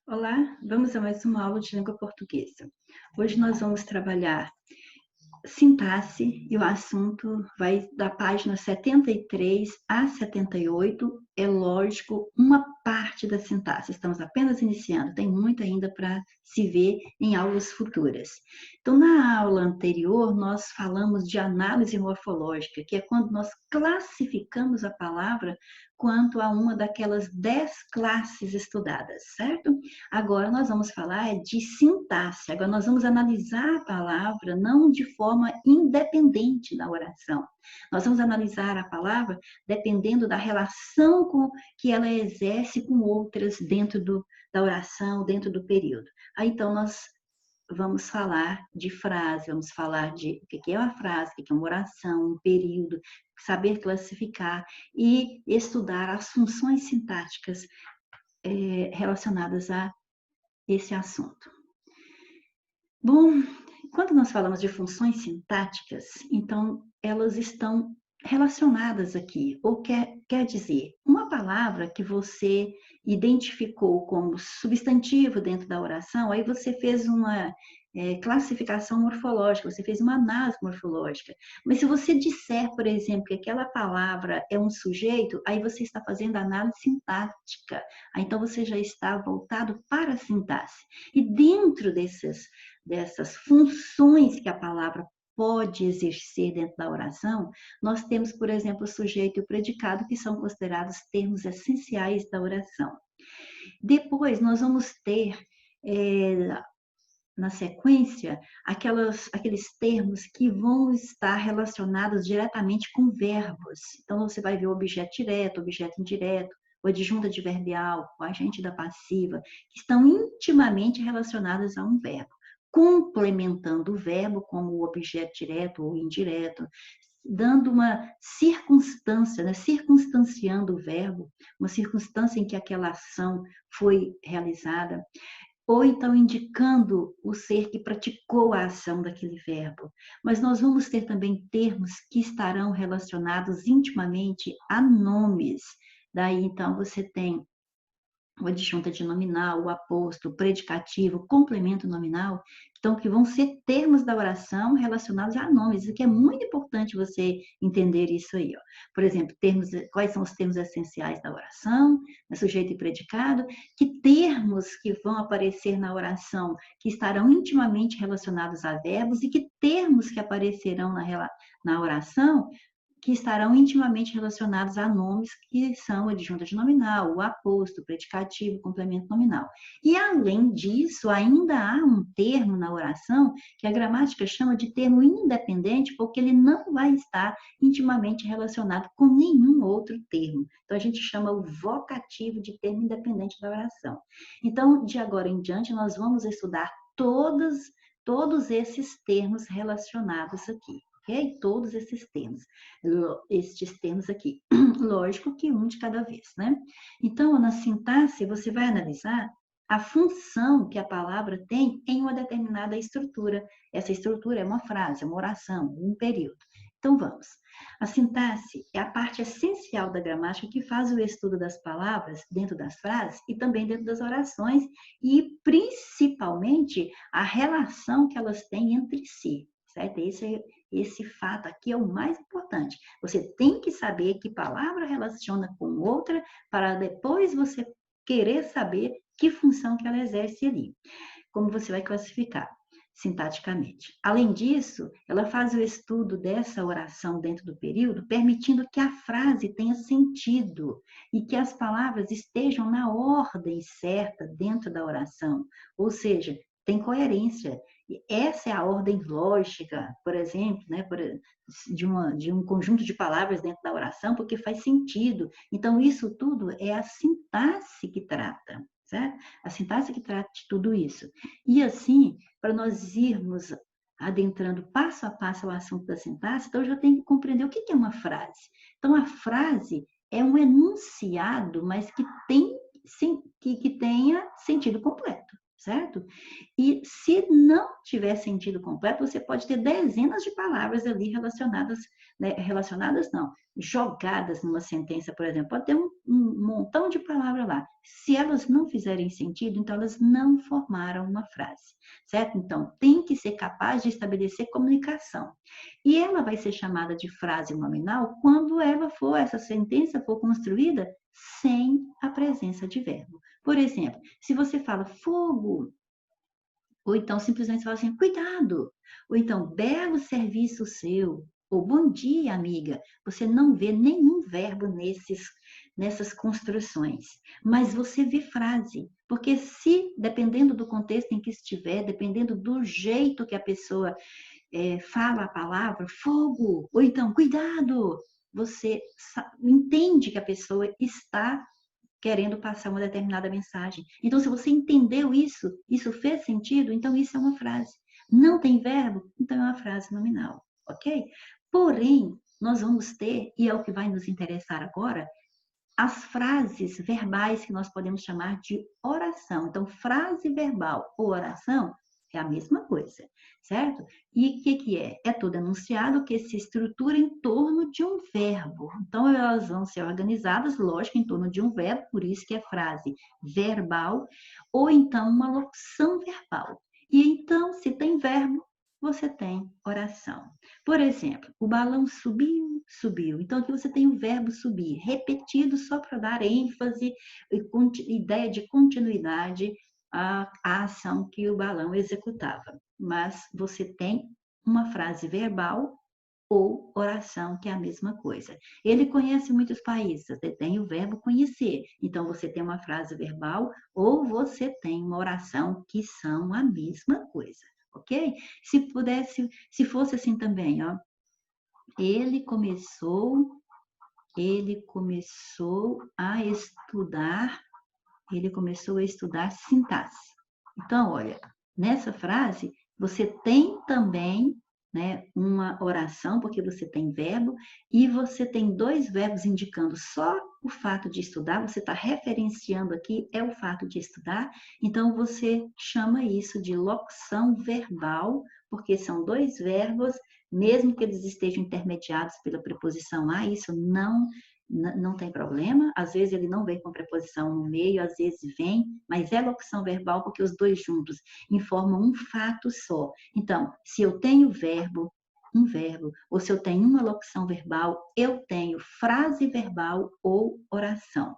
Olá, vamos a mais uma aula de língua portuguesa. Hoje nós vamos trabalhar sintaxe e o assunto vai da página 73 a 78. É lógico, uma parte da sintaxe. Estamos apenas iniciando, tem muito ainda para se ver em aulas futuras. Então, na aula anterior, nós falamos de análise morfológica, que é quando nós classificamos a palavra quanto a uma daquelas 10 classes estudadas, certo? Agora nós vamos falar de sintaxe. Agora nós vamos analisar a palavra não de forma independente da oração. Nós vamos analisar a palavra dependendo da relação que ela exerce com outras dentro da oração, dentro do período. Aí então nós vamos falar de frase, vamos falar de o que é uma frase, o que é uma oração, um período, saber classificar e estudar as funções sintáticas relacionadas a esse assunto. Bom, quando nós falamos de funções sintáticas, então elas estão relacionadas aqui, ou quer dizer, uma palavra que você identificou como substantivo dentro da oração, aí você fez uma classificação morfológica, você fez uma análise morfológica. Mas se você disser, por exemplo, que aquela palavra é um sujeito, aí você está fazendo análise sintática. Aí, então você já está voltado para a sintaxe. E dentro dessas funções que a palavra pode exercer dentro da oração, nós temos, por exemplo, o sujeito e o predicado, que são considerados termos essenciais da oração. Depois, nós vamos ter, na sequência, aqueles termos que vão estar relacionados diretamente com verbos. Então, você vai ver o objeto direto, objeto indireto, o adjunto adverbial, o agente da passiva, que estão intimamente relacionados a um verbo, complementando o verbo como o objeto direto ou indireto, dando uma circunstância, né? Circunstanciando o verbo, uma circunstância em que aquela ação foi realizada, ou então indicando o ser que praticou a ação daquele verbo. Mas nós vamos ter também termos que estarão relacionados intimamente a nomes. Daí, então, você tem o adjunto nominal, o aposto, o predicativo, o complemento nominal, então, que vão ser termos da oração relacionados a nomes, o que é muito importante você entender isso aí. Ó. Por exemplo, quais são os termos essenciais da oração, sujeito e predicado, que termos que vão aparecer na oração que estarão intimamente relacionados a verbos e que termos que aparecerão na oração que estarão intimamente relacionados a nomes que são adjunto nominal, o aposto, o predicativo, o complemento nominal. E, além disso, ainda há um termo na oração que a gramática chama de termo independente, porque ele não vai estar intimamente relacionado com nenhum outro termo. Então, a gente chama o vocativo de termo independente da oração. Então, de agora em diante, nós vamos estudar todos esses termos relacionados aqui. Ok? Todos estes termos aqui. Lógico que um de cada vez, né? Então, na sintaxe, você vai analisar a função que a palavra tem em uma determinada estrutura. Essa estrutura é uma frase, uma oração, um período. Então, vamos. A sintaxe é a parte essencial da gramática que faz o estudo das palavras dentro das frases e também dentro das orações e, principalmente, a relação que elas têm entre si, certo? Esse fato aqui é o mais importante. Você tem que saber que palavra relaciona com outra para depois você querer saber que função que ela exerce ali. Como você vai classificar sintaticamente. Além disso, ela faz o estudo dessa oração dentro do período, permitindo que a frase tenha sentido e que as palavras estejam na ordem certa dentro da oração, ou seja, tem coerência. Essa é a ordem lógica, por exemplo, né, de um conjunto de palavras dentro da oração, porque faz sentido. Então, isso tudo é a sintaxe que trata, certo? A sintaxe que trata de tudo isso. E assim, para nós irmos adentrando passo a passo o assunto da sintaxe, então eu já tenho que compreender o que é uma frase. Então, a frase é um enunciado, mas que tenha sentido completo, certo? E se não tiver sentido completo, você pode ter dezenas de palavras ali relacionadas, né? Relacionadas não, jogadas numa sentença, por exemplo. Pode ter um montão de palavras lá. Se elas não fizerem sentido, então elas não formaram uma frase, certo? Então, tem que ser capaz de estabelecer comunicação. E ela vai ser chamada de frase nominal quando essa sentença for construída sem a presença de verbo. Por exemplo, se você fala fogo, ou então simplesmente fala assim, cuidado, ou então belo serviço seu, ou bom dia, amiga. Você não vê nenhum verbo nessas construções, mas você vê frase, porque se, dependendo do contexto em que estiver, dependendo do jeito que a pessoa fala a palavra fogo, ou então cuidado, você entende que a pessoa está querendo passar uma determinada mensagem. Então, se você entendeu isso, isso fez sentido, então isso é uma frase. Não tem verbo, então é uma frase nominal, ok? Porém, nós vamos ter, e é o que vai nos interessar agora, as frases verbais que nós podemos chamar de oração. Então, frase verbal ou oração é a mesma coisa, certo? E o que é? É todo enunciado que se estrutura em torno de um verbo. Então, elas vão ser organizadas, lógico, em torno de um verbo, por isso que é frase verbal, ou então uma locução verbal. E então, se tem verbo, você tem oração. Por exemplo, o balão subiu, subiu. Então, aqui você tem o verbo subir, repetido só para dar ênfase e ideia de continuidade à ação que o balão executava. Mas você tem uma frase verbal ou oração, que é a mesma coisa. Ele conhece muitos países, você tem o verbo conhecer. Então, você tem uma frase verbal ou você tem uma oração, que são a mesma coisa, ok? Se fosse assim também, ó. Ele começou ele começou a estudar sintaxe. Então, olha, nessa frase você tem também, né, uma oração, porque você tem verbo, e você tem dois verbos indicando só o fato de estudar, você está referenciando aqui, é o fato de estudar, então você chama isso de locução verbal, porque são dois verbos, mesmo que eles estejam intermediados pela preposição a, isso não tem problema, às vezes ele não vem com preposição no meio, às vezes vem, mas é locução verbal porque os dois juntos informam um fato só. Então, se eu tenho um verbo, ou se eu tenho uma locução verbal, eu tenho frase verbal ou oração.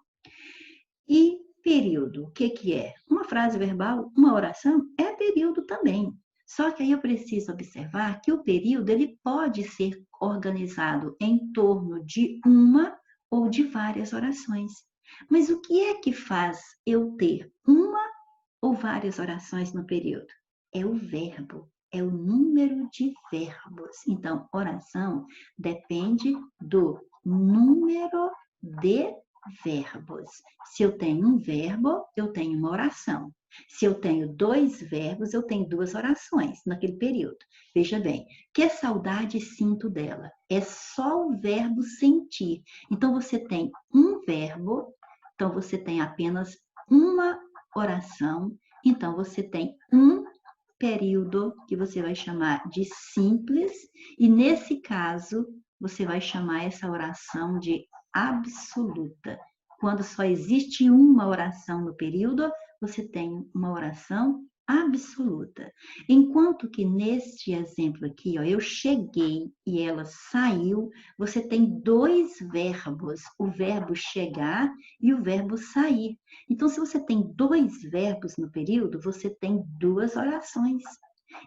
E período, o que é? Uma frase verbal, uma oração, é período também. Só que aí eu preciso observar que o período ele pode ser organizado em torno de uma ou de várias orações. Mas o que é que faz eu ter uma ou várias orações no período? É o verbo, é o número de verbos. Então, oração depende do número de verbos. Se eu tenho um verbo, eu tenho uma oração. Se eu tenho dois verbos, eu tenho duas orações naquele período. Veja bem, que saudade sinto dela. É só o verbo sentir. Então, você tem um verbo, então você tem apenas uma oração, então você tem um período que você vai chamar de simples, e nesse caso, você vai chamar essa oração de absoluta. Quando só existe uma oração no período, você tem uma oração absoluta. Enquanto que neste exemplo aqui, ó, eu cheguei e ela saiu, você tem dois verbos, o verbo chegar e o verbo sair. Então, se você tem dois verbos no período, você tem duas orações.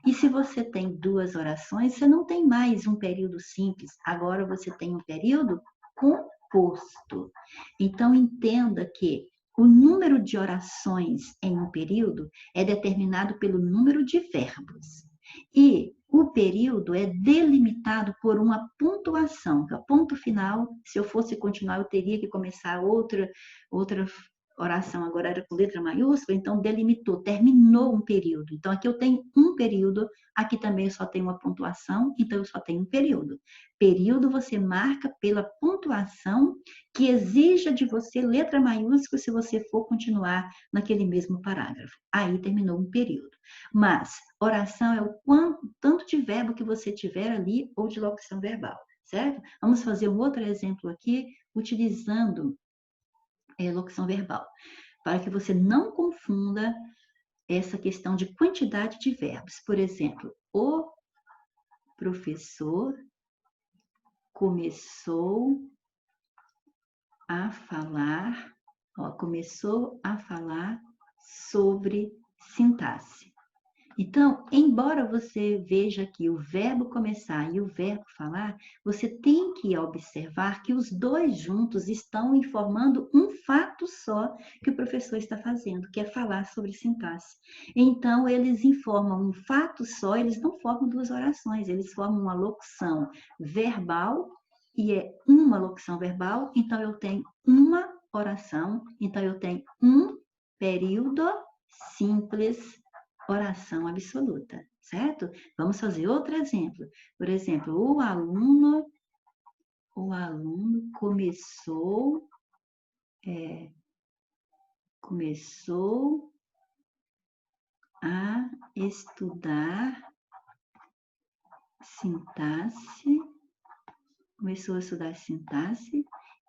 E se você tem duas orações, você não tem mais um período simples, agora você tem um período composto. Então, entenda que o número de orações em um período é determinado pelo número de verbos. E o período é delimitado por uma pontuação, que é o ponto final. Se eu fosse continuar, eu teria que começar outra oração agora era com letra maiúscula, então delimitou, terminou um período. Então aqui eu tenho um período, aqui também eu só tenho uma pontuação, então eu só tenho um período. Período você marca pela pontuação que exija de você letra maiúscula se você for continuar naquele mesmo parágrafo. Aí terminou um período. Mas oração é o tanto de verbo que você tiver ali ou de locução verbal, certo? Vamos fazer um outro exemplo aqui, utilizando locução verbal, para que você não confunda essa questão de quantidade de verbos. Por exemplo, o professor começou a falar, começou a falar sobre sintaxe. Então, embora você veja aqui o verbo começar e o verbo falar, você tem que observar que os dois juntos estão informando um fato só que o professor está fazendo, que é falar sobre sintaxe. Então, eles informam um fato só, eles não formam duas orações, eles formam uma locução verbal, e é uma locução verbal, então eu tenho uma oração, então eu tenho um período simples, oração absoluta, certo? Vamos fazer outro exemplo. Por exemplo, o aluno começou a estudar sintaxe,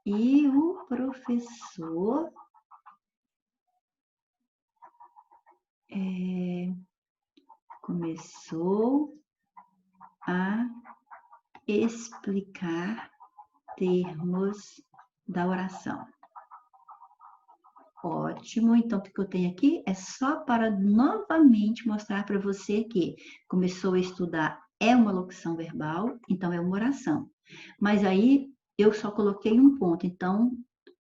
e o professor começou a explicar termos da oração. Ótimo, então o que eu tenho aqui é só para novamente mostrar para você que começou a estudar é uma locução verbal, então é uma oração. Mas aí eu só coloquei um ponto, então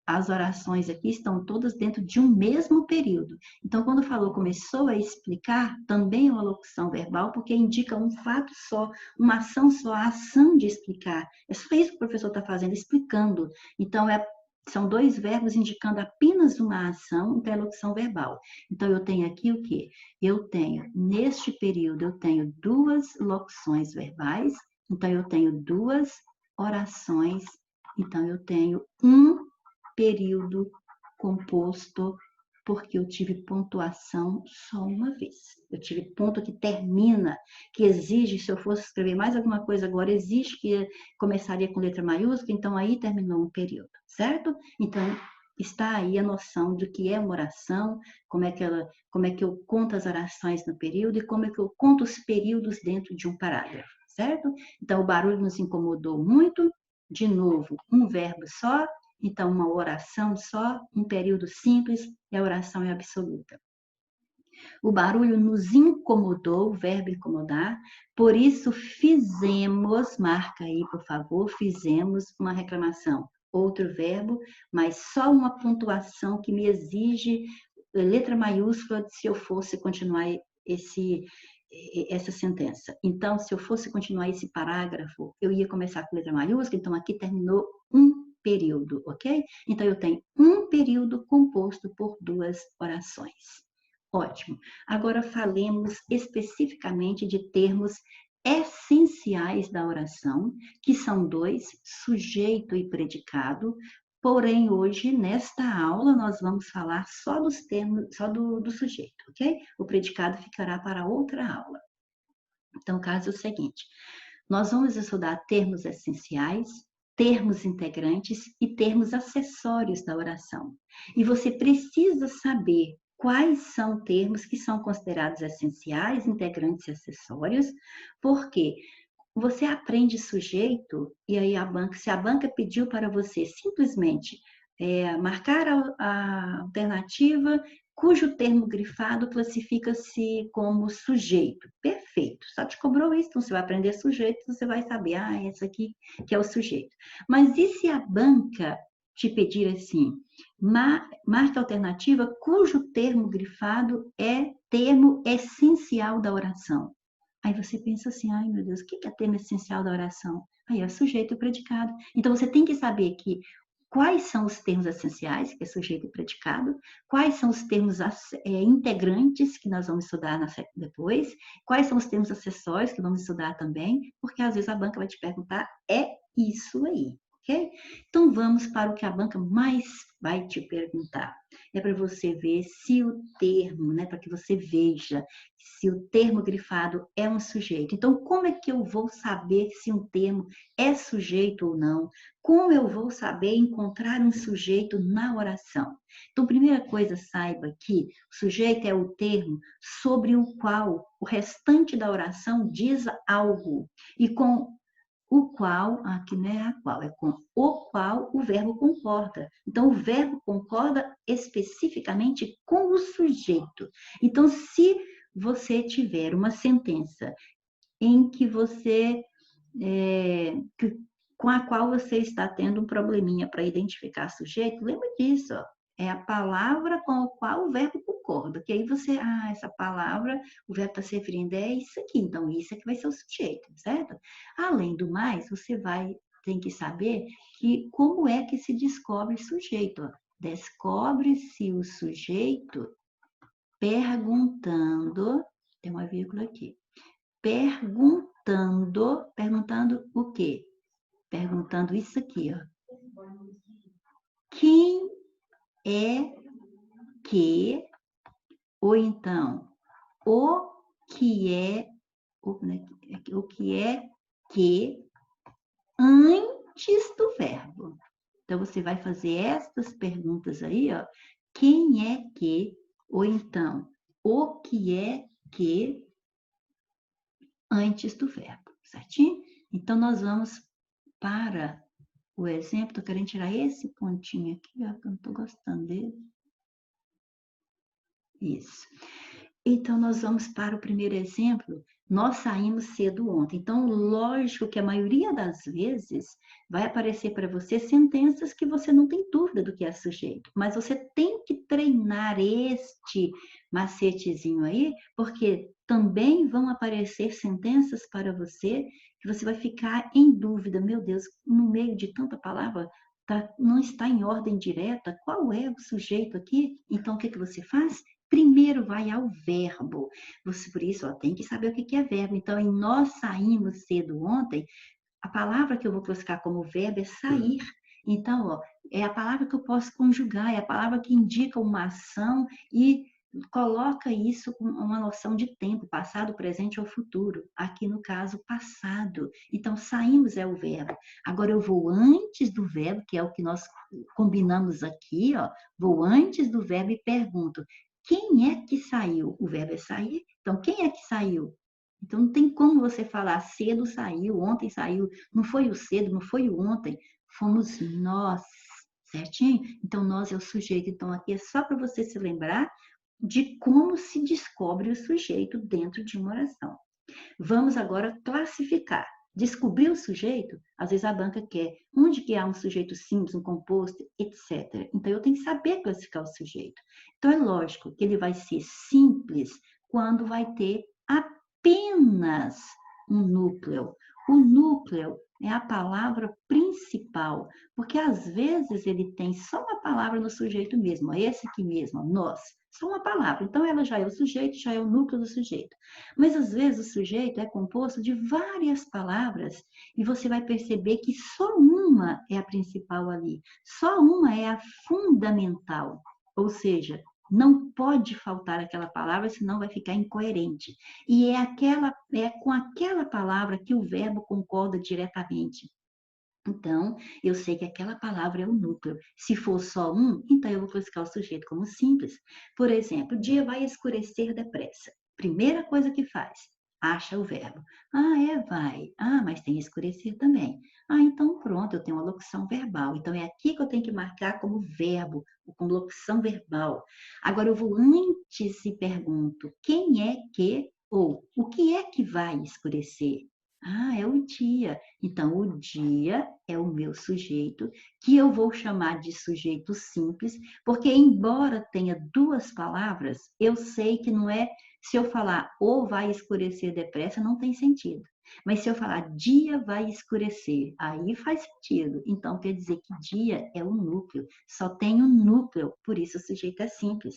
as orações aqui estão todas dentro de um mesmo período. Então, quando falou começou a explicar, também é uma locução verbal, porque indica um fato só, uma ação só, a ação de explicar. É só isso que o professor está fazendo, explicando. Então, são dois verbos indicando apenas uma ação, então é locução verbal. Então, eu tenho aqui o quê? Eu tenho, neste período, eu tenho duas locuções verbais, então eu tenho duas orações, então eu tenho um período composto porque eu tive pontuação só uma vez. Eu tive ponto que termina, que exige, se eu fosse escrever mais alguma coisa agora, exige que começaria com letra maiúscula, então aí terminou um período, certo? Então, está aí a noção do que é uma oração, como é que eu conto as orações no período e como é que eu conto os períodos dentro de um parágrafo, certo? Então, o barulho nos incomodou muito. De novo, um verbo só, então, uma oração só, um período simples, e a oração é absoluta. O barulho nos incomodou, o verbo incomodar, por isso fizemos, marca aí, por favor, fizemos uma reclamação. Outro verbo, mas só uma pontuação que me exige letra maiúscula se eu fosse continuar essa sentença. Então, se eu fosse continuar esse parágrafo, eu ia começar com letra maiúscula, então aqui terminou um período, ok? Então, eu tenho um período composto por duas orações. Ótimo. Agora falemos especificamente de termos essenciais da oração, que são dois, sujeito e predicado. Porém, hoje, nesta aula, nós vamos falar só dos termos, só do sujeito, ok? O predicado ficará para outra aula. Então, o caso é o seguinte: nós vamos estudar termos essenciais, termos integrantes e termos acessórios da oração. E você precisa saber quais são termos que são considerados essenciais, integrantes e acessórios, porque você aprende sujeito, e aí se a banca pediu para você simplesmente marcar a alternativa cujo termo grifado classifica-se como sujeito. Perfeito, só te cobrou isso, então você vai aprender sujeito, você vai saber, esse aqui que é o sujeito. Mas e se a banca te pedir assim, marque a alternativa cujo termo grifado é termo essencial da oração? Aí você pensa assim, ai meu Deus, o que é termo essencial da oração? Aí é sujeito e predicado. Então você tem que saber que quais são os termos essenciais, que é sujeito e predicado, quais são os termos integrantes, que nós vamos estudar depois, quais são os termos acessórios, que vamos estudar também, porque às vezes a banca vai te perguntar, é isso aí, ok? Então vamos para o que a banca mais vai te perguntar. É para você ver se o termo, né, para que você veja se o termo grifado é um sujeito. Então, como é que eu vou saber se um termo é sujeito ou não? Como eu vou saber encontrar um sujeito na oração? Então, primeira coisa, saiba que o sujeito é o termo sobre o qual o restante da oração diz algo. E com o qual, aqui não é a qual, é com o qual o verbo concorda. Então, o verbo concorda especificamente com o sujeito. Então, se você tiver uma sentença em que você, com a qual você está tendo um probleminha para identificar sujeito, lembra disso, ó. É a palavra com a qual o verbo concorda. Que aí você, essa palavra, o verbo está se referindo é isso aqui. Então, isso é que vai ser o sujeito, certo? Além do mais, você tem que saber que como é que se descobre sujeito. Ó. Descobre-se o sujeito perguntando, tem uma vírgula aqui, perguntando o quê? Perguntando isso aqui, ó. Quem é que, ou então, o que é que antes do verbo. Então, você vai fazer estas perguntas aí, ó. Quem é que, ou então, o que é que antes do verbo, certinho? Então, nós vamos para o exemplo, estou querendo tirar esse pontinho aqui, ó, que eu não estou gostando dele. Isso. Então, nós vamos para o primeiro exemplo. Nós saímos cedo ontem. Então, lógico que a maioria das vezes vai aparecer para você sentenças que você não tem dúvida do que é sujeito. Mas você tem que treinar este macetezinho aí, porque também vão aparecer sentenças para você que você vai ficar em dúvida. Meu Deus, no meio de tanta palavra, não está em ordem direta. Qual é o sujeito aqui? Então, o que você faz? Primeiro vai ao verbo. Você, por isso, ó, tem que saber o que é verbo. Então, em nós saímos cedo ontem, a palavra que eu vou classificar como verbo é sair. Então, ó, é a palavra que eu posso conjugar, é a palavra que indica uma ação e coloca isso com uma noção de tempo, passado, presente ou futuro. Aqui no caso, passado. Então, saímos é o verbo. Agora eu vou antes do verbo, que é o que nós combinamos aqui, ó. Vou antes do verbo e pergunto: quem é que saiu? O verbo é sair. Então, quem é que saiu? Então, não tem como você falar cedo saiu, ontem saiu. Não foi o cedo, não foi o ontem. Fomos nós, certinho? Então, nós é o sujeito. Então, aqui é só para você se lembrar de como se descobre o sujeito dentro de uma oração. Vamos agora classificar. Descobrir o sujeito, às vezes a banca quer onde que há um sujeito simples, um composto, etc. Então, eu tenho que saber classificar o sujeito. Então, é lógico que ele vai ser simples quando vai ter apenas um núcleo. O núcleo é a palavra principal, porque às vezes ele tem só uma palavra no sujeito mesmo, esse aqui mesmo, nós, só uma palavra. Então, ela já é o sujeito, já é o núcleo do sujeito. Mas às vezes o sujeito é composto de várias palavras e você vai perceber que só uma é a principal ali, só uma é a fundamental. Ou seja, não pode faltar aquela palavra, senão vai ficar incoerente. E é com aquela palavra que o verbo concorda diretamente. Então, eu sei que aquela palavra é o núcleo. Se for só um, então eu vou classificar o sujeito como simples. Por exemplo, o dia vai escurecer depressa. Primeira coisa que faz, acha o verbo. Vai. Mas tem escurecer também. Então pronto, eu tenho uma locução verbal. Então é aqui que eu tenho que marcar como verbo, com locução verbal. Agora eu vou antes e pergunto, quem é que ou o que é que vai escurecer? É o dia. Então, o dia é o meu sujeito, que eu vou chamar de sujeito simples, porque embora tenha duas palavras, eu sei que não é, se eu falar ou vai escurecer depressa, não tem sentido. Mas se eu falar dia vai escurecer, aí faz sentido. Então quer dizer que dia é o núcleo, só tem um núcleo, por isso o sujeito é simples.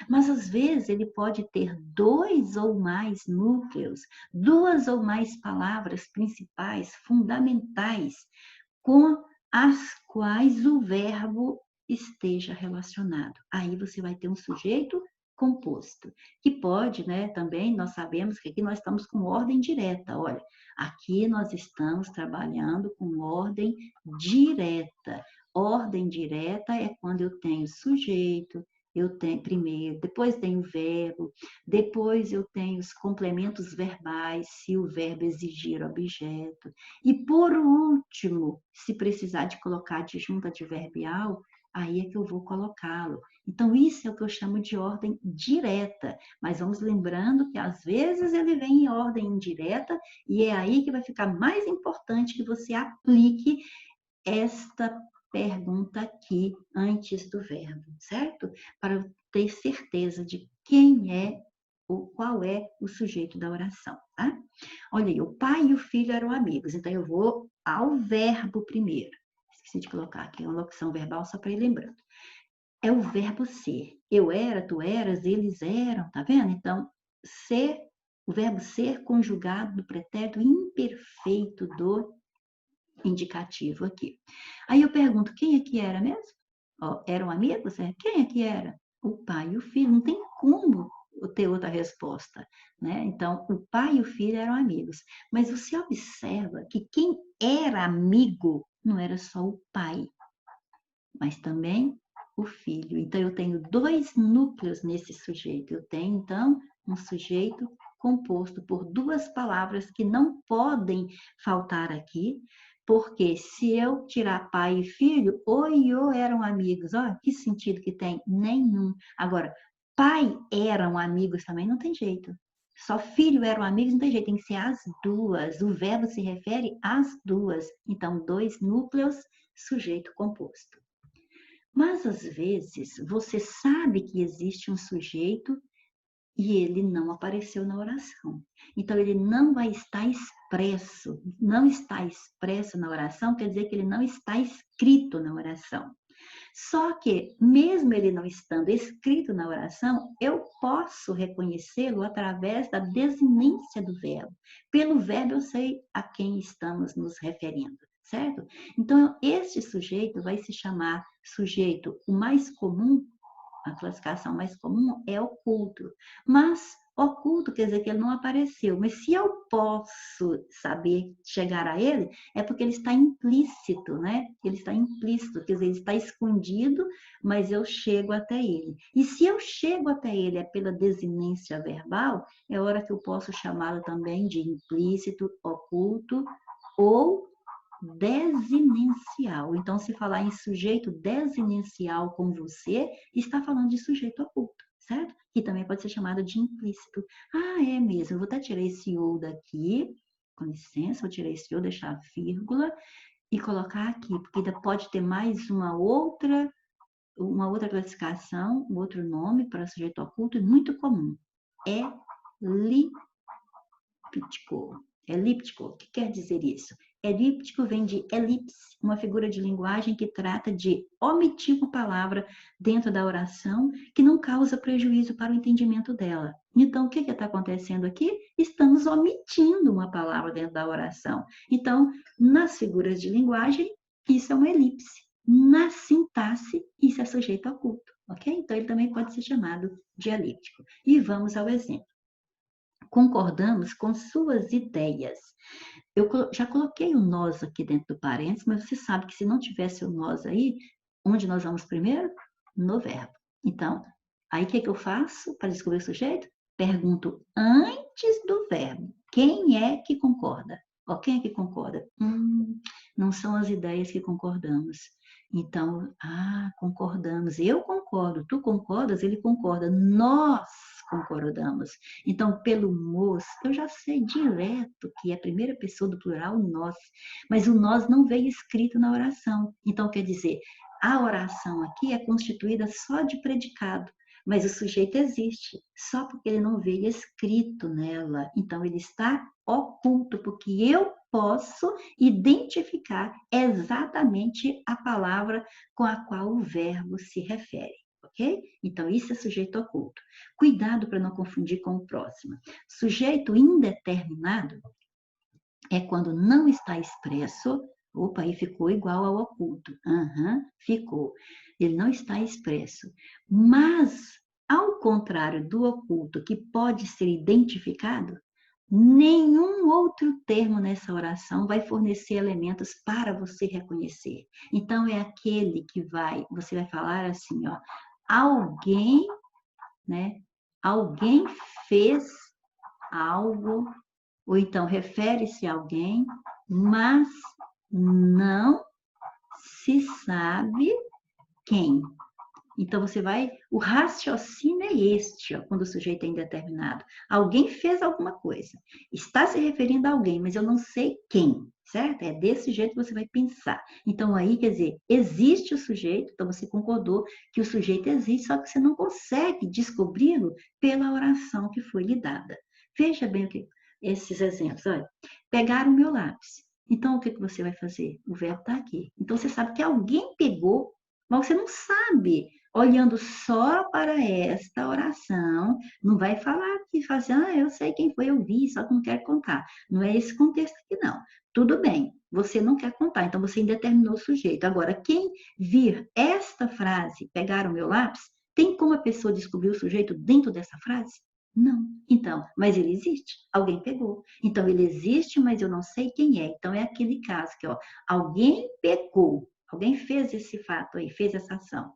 Mas às vezes ele pode ter dois ou mais núcleos, duas ou mais palavras principais, fundamentais, com as quais o verbo esteja relacionado. Aí você vai ter um sujeito composto, que pode, né, também nós sabemos que aqui nós estamos com ordem direta, olha, aqui nós estamos trabalhando com ordem direta. Ordem direta é quando eu tenho sujeito, eu tenho primeiro, depois tenho verbo, depois eu tenho os complementos verbais, se o verbo exigir objeto, e por último, se precisar de colocar adjunto adverbial, aí é que eu vou colocá-lo. Então, isso é o que eu chamo de ordem direta, mas vamos lembrando que às vezes ele vem em ordem indireta e é aí que vai ficar mais importante que você aplique esta pergunta aqui antes do verbo, certo? Para ter certeza de quem é ou qual é o sujeito da oração, tá? Olha aí, o pai e o filho eram amigos, então eu vou ao verbo primeiro. Esqueci de colocar aqui uma locução verbal só para ir lembrando. É o verbo ser. Eu era, tu eras, eles eram, tá vendo? Então, ser, o verbo ser conjugado do pretérito imperfeito do indicativo aqui. Aí eu pergunto, quem é que era mesmo? Ó, eram amigos? Quem é que era? O pai e o filho. Não tem como ter outra resposta, né? Então, o pai e o filho eram amigos. Mas você observa que quem era amigo não era só o pai, mas também o filho. Então, eu tenho dois núcleos nesse sujeito. Eu tenho, então, um sujeito composto por duas palavras que não podem faltar aqui, porque se eu tirar pai e filho, o e o eram amigos. Olha, que sentido que tem? Nenhum. Agora, pai eram amigos também, não tem jeito. Só filho eram amigos, não tem jeito, tem que ser as duas. O verbo se refere às duas. Então, dois núcleos, sujeito composto. Mas às vezes você sabe que existe um sujeito e ele não apareceu na oração. Então ele não vai estar expresso. Não está expresso na oração quer dizer que ele não está escrito na oração. Só que, mesmo ele não estando escrito na oração, eu posso reconhecê-lo através da desinência do verbo. Pelo verbo eu sei a quem estamos nos referindo, certo? Então, este sujeito vai se chamar sujeito, o mais comum, a classificação mais comum é oculto. Mas oculto quer dizer que ele não apareceu. Mas se eu posso saber chegar a ele, é porque ele está implícito, né? Ele está implícito, quer dizer, ele está escondido, mas eu chego até ele. E se eu chego até ele é pela desinência verbal, é hora que eu posso chamá-lo também de implícito, oculto ou desinencial. Então, se falar em sujeito desinencial com você, está falando de sujeito oculto, certo? Que também pode ser chamado de implícito. Ah, é mesmo. Eu vou até tirar esse ou daqui. Com licença, vou tirar esse ou, deixar a vírgula e colocar aqui, porque ainda pode ter mais uma outra classificação, um outro nome para sujeito oculto, muito comum. Elíptico. Elíptico, o que quer dizer isso? Elíptico vem de elipse, uma figura de linguagem que trata de omitir uma palavra dentro da oração que não causa prejuízo para o entendimento dela. Então, o que está acontecendo aqui? Estamos omitindo uma palavra dentro da oração. Então, nas figuras de linguagem, isso é uma elipse. Na sintaxe, isso é sujeito oculto, ok? Então, ele também pode ser chamado de elíptico. E vamos ao exemplo. Concordamos com suas ideias. Eu já coloquei o nós aqui dentro do parênteses, mas você sabe que se não tivesse o nós aí, onde nós vamos primeiro? No verbo. Então, aí o que eu faço para descobrir o sujeito? Pergunto antes do verbo. Quem é que concorda? Ó, quem é que concorda? Não são as ideias que concordamos. Então, concordamos. Eu concordo, tu concordas, ele concorda. Nós concordamos. Então, pelo nós, eu já sei direto que é a primeira pessoa do plural, nós. Mas o nós não veio escrito na oração. Então, quer dizer, a oração aqui é constituída só de predicado. mas o sujeito existe, só porque ele não veio escrito nela. Então, ele está oculto, porque eu posso identificar exatamente a palavra com a qual o verbo se refere. Ok? Então, isso é sujeito oculto. Cuidado para não confundir com o próximo. Sujeito indeterminado é quando não está expresso. Opa, aí ficou igual ao oculto. Ficou. Ele não está expresso. Mas, ao contrário do oculto, que pode ser identificado, nenhum outro termo nessa oração vai fornecer elementos para você reconhecer. Então, é aquele que você vai falar assim, ó, alguém, né? Alguém fez algo, ou então refere-se a alguém, mas não se sabe quem. Então, o raciocínio é este, ó, quando o sujeito é indeterminado. Alguém fez alguma coisa, está se referindo a alguém, mas eu não sei quem, certo? É desse jeito que você vai pensar. Então, aí, quer dizer, existe o sujeito, então você concordou que o sujeito existe, só que você não consegue descobri-lo pela oração que foi lhe dada. Veja bem esses exemplos. Olha, pegaram o meu lápis. Então, o que você vai fazer? O verbo está aqui. Então, você sabe que alguém pegou, mas você não sabe. Olhando só para esta oração, não vai falar que assim, eu sei quem foi, eu vi, só que não quero contar. Não é esse contexto aqui, não. Tudo bem, você não quer contar, então você indeterminou o sujeito. Agora, quem vir esta frase, pegar o meu lápis, tem como a pessoa descobrir o sujeito dentro dessa frase? Não. Então, mas ele existe. Alguém pegou. Então, ele existe, mas eu não sei quem é. Então, é aquele caso que, ó, alguém pegou. Alguém fez esse fato aí, fez essa ação.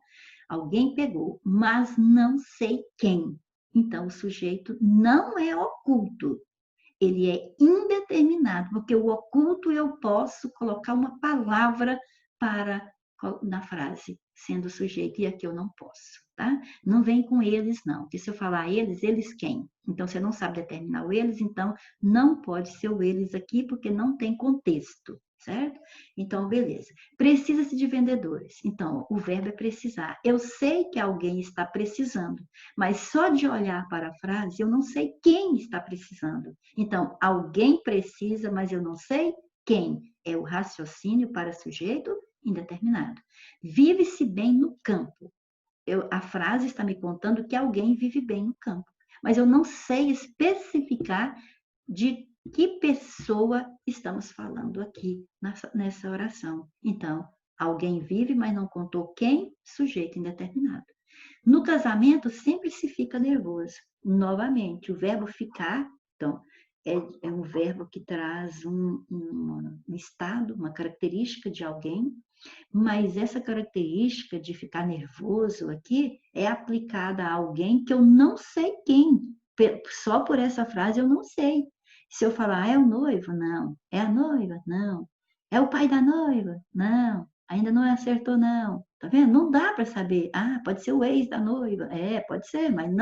Alguém pegou, mas não sei quem. Então, o sujeito não é oculto. Ele é indeterminado, porque o oculto eu posso colocar uma palavra para na frase, sendo sujeito, e aqui eu não posso, tá? Não vem com eles, não. Porque se eu falar eles, eles quem? Então, você não sabe determinar o eles, então não pode ser o eles aqui, porque não tem contexto, certo? Então, beleza. Precisa-se de vendedores. Então, o verbo é precisar. Eu sei que alguém está precisando, mas só de olhar para a frase, eu não sei quem está precisando. Então, alguém precisa, mas eu não sei quem. É o raciocínio para sujeito indeterminado. Vive-se bem no campo. A frase está me contando que alguém vive bem no campo, mas eu não sei especificar de que pessoa estamos falando aqui nessa oração. Então, alguém vive, mas não contou quem, sujeito indeterminado. No casamento, sempre se fica nervoso. Novamente, o verbo ficar, então, é um verbo que traz um estado, uma característica de alguém, mas essa característica de ficar nervoso aqui é aplicada a alguém que eu não sei quem. Só por essa frase eu não sei. Se eu falar, é o noivo? Não. É a noiva? Não. É o pai da noiva? Não. Ainda não acertou, não. Tá vendo? Não dá para saber. Ah, pode ser o ex da noiva. É, pode ser, mas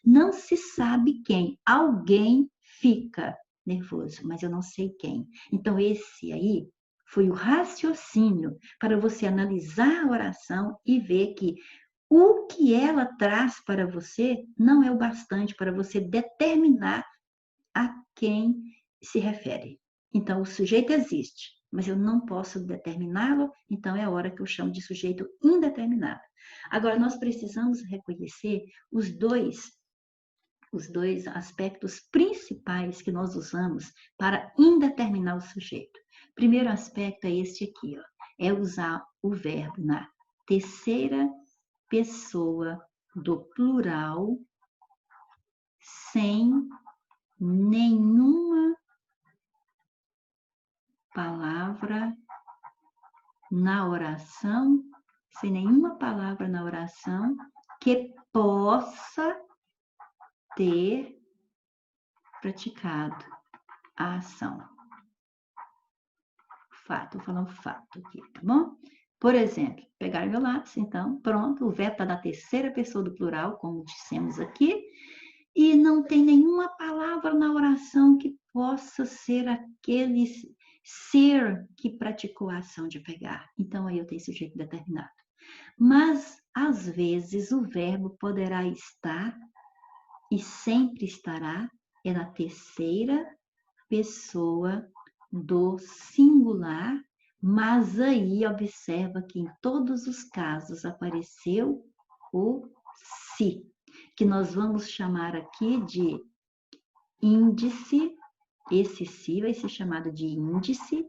não se sabe quem. Alguém fica nervoso, mas eu não sei quem. Então, esse aí foi o raciocínio para você analisar a oração e ver que o que ela traz para você não é o bastante para você determinar a quem se refere. Então, o sujeito existe, mas eu não posso determiná-lo, então é a hora que eu chamo de sujeito indeterminado. Agora, nós precisamos reconhecer os dois aspectos principais que nós usamos para indeterminar o sujeito. Primeiro aspecto é este aqui, ó, é usar o verbo na terceira pessoa do plural sem nenhuma palavra na oração, sem nenhuma palavra na oração que possa ter praticado a ação. Fato, vou falar um fato aqui, tá bom? Por exemplo, pegar meu lápis, então, pronto, o verbo está na terceira pessoa do plural, como dissemos aqui, e não tem nenhuma palavra na oração que possa ser aquele ser que praticou a ação de pegar. Então, aí eu tenho sujeito determinado. Mas às vezes o verbo poderá estar e sempre estará na terceira pessoa do singular, mas aí observa que em todos os casos apareceu o se, que nós vamos chamar aqui de índice. Esse se vai ser chamado de índice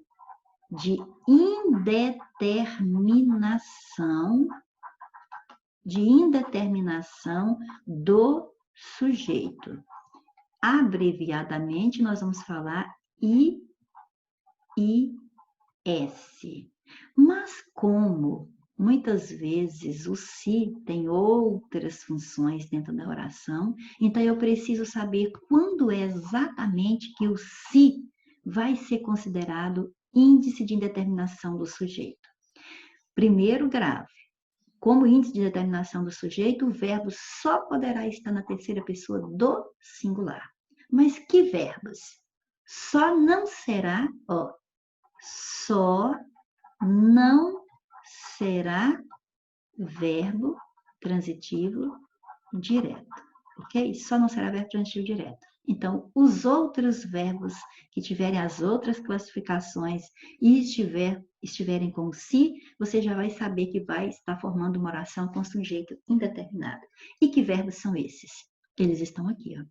de indeterminação do sujeito. Abreviadamente, nós vamos falar IIS. Mas como muitas vezes o se tem outras funções dentro da oração, então eu preciso saber quando é exatamente que o se vai ser considerado índice de indeterminação do sujeito. Primeiro grave. Como índice de determinação do sujeito, o verbo só poderá estar na terceira pessoa do singular. Mas que verbos? Só não será verbo transitivo direto, ok? Só não será verbo transitivo direto. Então, os outros verbos que tiverem as outras classificações e estiverem com si, você já vai saber que vai estar formando uma oração com sujeito indeterminado. E que verbos são esses? Eles estão aqui, ó.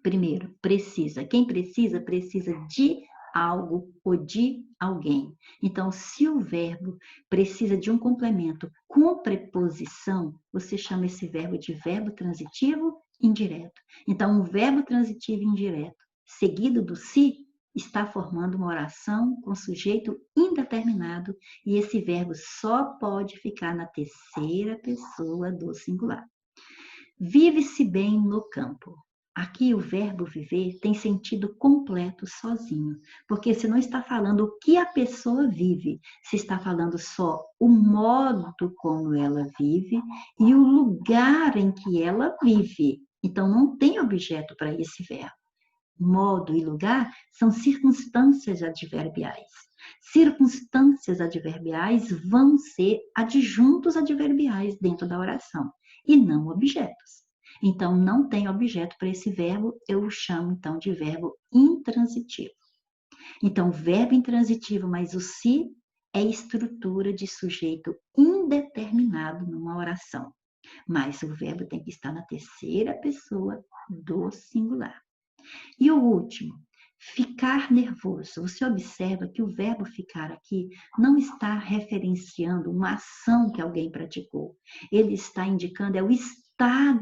Primeiro, precisa. Quem precisa, precisa de algo ou de alguém. Então, se o verbo precisa de um complemento com preposição, você chama esse verbo de verbo transitivo indireto. Então, um verbo transitivo indireto seguido do se está formando uma oração com sujeito indeterminado e esse verbo só pode ficar na terceira pessoa do singular. Vive-se bem no campo. Aqui o verbo viver tem sentido completo sozinho, porque você não está falando o que a pessoa vive, você está falando só o modo como ela vive e o lugar em que ela vive. Então não tem objeto para esse verbo. Modo e lugar são circunstâncias adverbiais. Circunstâncias adverbiais vão ser adjuntos adverbiais dentro da oração e não objetos. Então, não tem objeto para esse verbo, eu o chamo então de verbo intransitivo. Então, verbo intransitivo mais o se é estrutura de sujeito indeterminado numa oração. Mas o verbo tem que estar na terceira pessoa do singular. E o último, ficar nervoso. Você observa que o verbo ficar aqui não está referenciando uma ação que alguém praticou. Ele está indicando o estado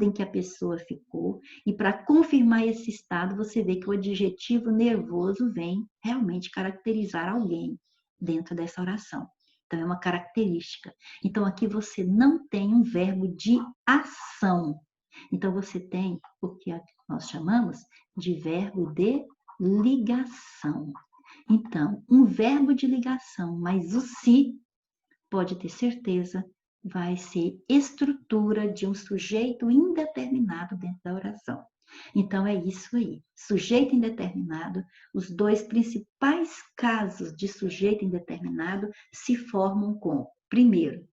em que a pessoa ficou. E para confirmar esse estado, você vê que o adjetivo nervoso vem realmente caracterizar alguém dentro dessa oração. Então, é uma característica. Então, aqui você não tem um verbo de ação. Então, você tem o que nós chamamos de verbo de ligação. Então, um verbo de ligação, mas o se, pode ter certeza, vai ser estrutura de um sujeito indeterminado dentro da oração. Então, é isso aí. Sujeito indeterminado, os dois principais casos de sujeito indeterminado se formam com, primeiro,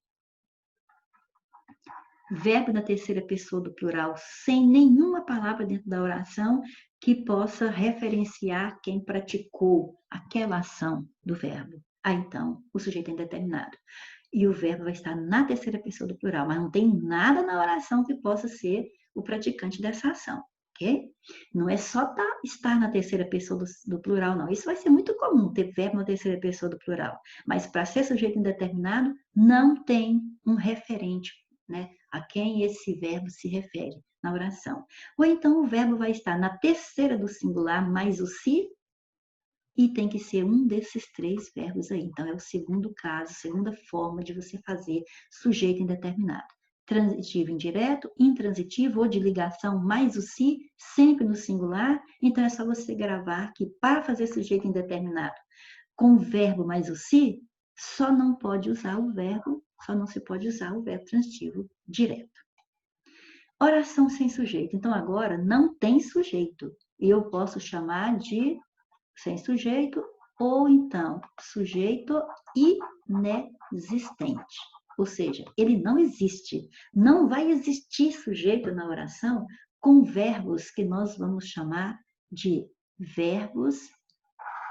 verbo na terceira pessoa do plural sem nenhuma palavra dentro da oração que possa referenciar quem praticou aquela ação do verbo. Então, o sujeito é indeterminado. E o verbo vai estar na terceira pessoa do plural, mas não tem nada na oração que possa ser o praticante dessa ação, ok? Não é só estar na terceira pessoa do plural, não. Isso vai ser muito comum, ter verbo na terceira pessoa do plural. Mas para ser sujeito indeterminado, não tem um referente, né, a quem esse verbo se refere na oração. Ou então o verbo vai estar na terceira do singular mais o se, e tem que ser um desses três verbos aí. Então, é o segundo caso, segunda forma de você fazer sujeito indeterminado. Transitivo indireto, intransitivo ou de ligação mais o se, sempre no singular. Então, é só você gravar que para fazer sujeito indeterminado com verbo mais o se, só não se pode usar o verbo transitivo direto. Oração sem sujeito. Então, agora não tem sujeito. Eu posso chamar de sem sujeito ou então sujeito inexistente. Ou seja, ele não existe. Não vai existir sujeito na oração com verbos que nós vamos chamar de verbos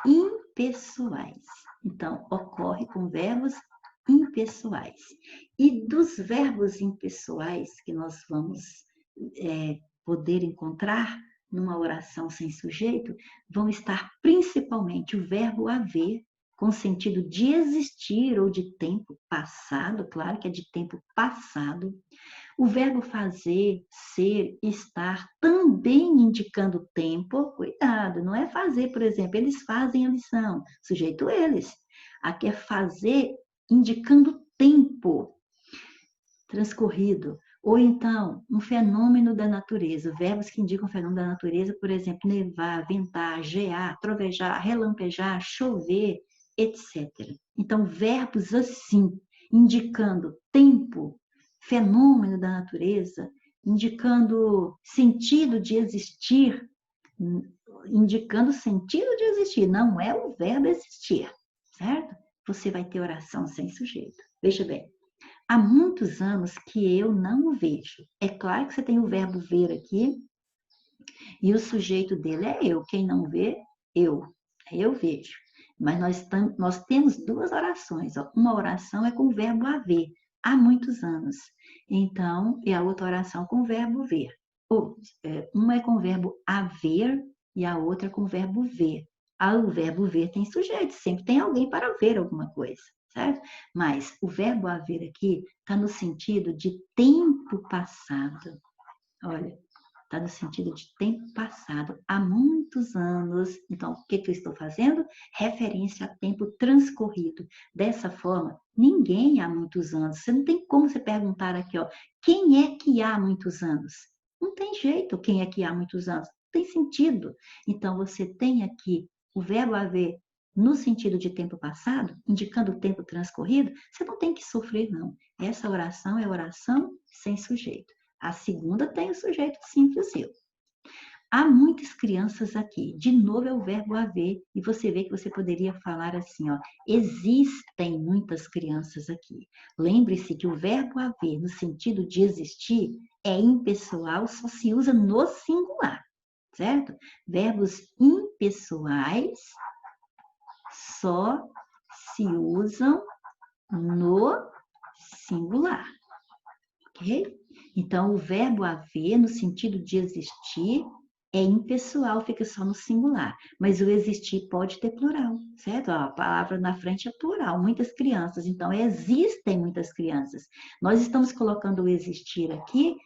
impessoais. Então, ocorre com verbos impessoais. E dos verbos impessoais que nós vamos poder encontrar numa oração sem sujeito, vão estar principalmente o verbo haver, com sentido de existir ou de tempo passado, claro que é de tempo passado. O verbo fazer, ser, estar, também indicando tempo. Cuidado, não é fazer, por exemplo, eles fazem a lição, sujeito eles. Aqui é fazer indicando tempo transcorrido. Ou então, um fenômeno da natureza, verbos que indicam fenômeno da natureza, por exemplo, nevar, ventar, gear, trovejar, relampejar, chover, etc. Então, verbos assim, indicando tempo, fenômeno da natureza, indicando sentido de existir, indicando sentido de existir, não é o verbo existir, certo? Você vai ter oração sem sujeito. Veja bem, há muitos anos que eu não o vejo. É claro que você tem o verbo ver aqui, e o sujeito dele é eu. Quem não vê, eu. Eu vejo. Mas nós temos duas orações. Ó. Uma oração é com o verbo haver, há muitos anos. Então, e a outra oração com o verbo ver. Uma é com o verbo haver e a outra com o verbo ver. O verbo ver tem sujeito, sempre tem alguém para ver alguma coisa, certo? Mas o verbo haver aqui está no sentido de tempo passado. Olha, está no sentido de tempo passado, há muitos anos. Então, o que eu estou fazendo? Referência a tempo transcorrido. Dessa forma, ninguém há muitos anos. Você não tem como você perguntar aqui, ó, quem é que há muitos anos? Não tem jeito quem é que há muitos anos. Não tem sentido. Então, você tem aqui o verbo haver no sentido de tempo passado, indicando o tempo transcorrido, você não tem que sofrer, não. Essa oração é oração sem sujeito. A segunda tem o sujeito simples eu. Há muitas crianças aqui. De novo é o verbo haver. E você vê que você poderia falar assim, ó. Existem muitas crianças aqui. Lembre-se que o verbo haver, no sentido de existir, é impessoal, só se usa no singular. Certo? Verbos impessoais só se usam no singular. Ok? Então, o verbo haver, no sentido de existir, é impessoal, fica só no singular. Mas o existir pode ter plural, certo? A palavra na frente é plural, muitas crianças. Então, existem muitas crianças. Nós estamos colocando o existir aqui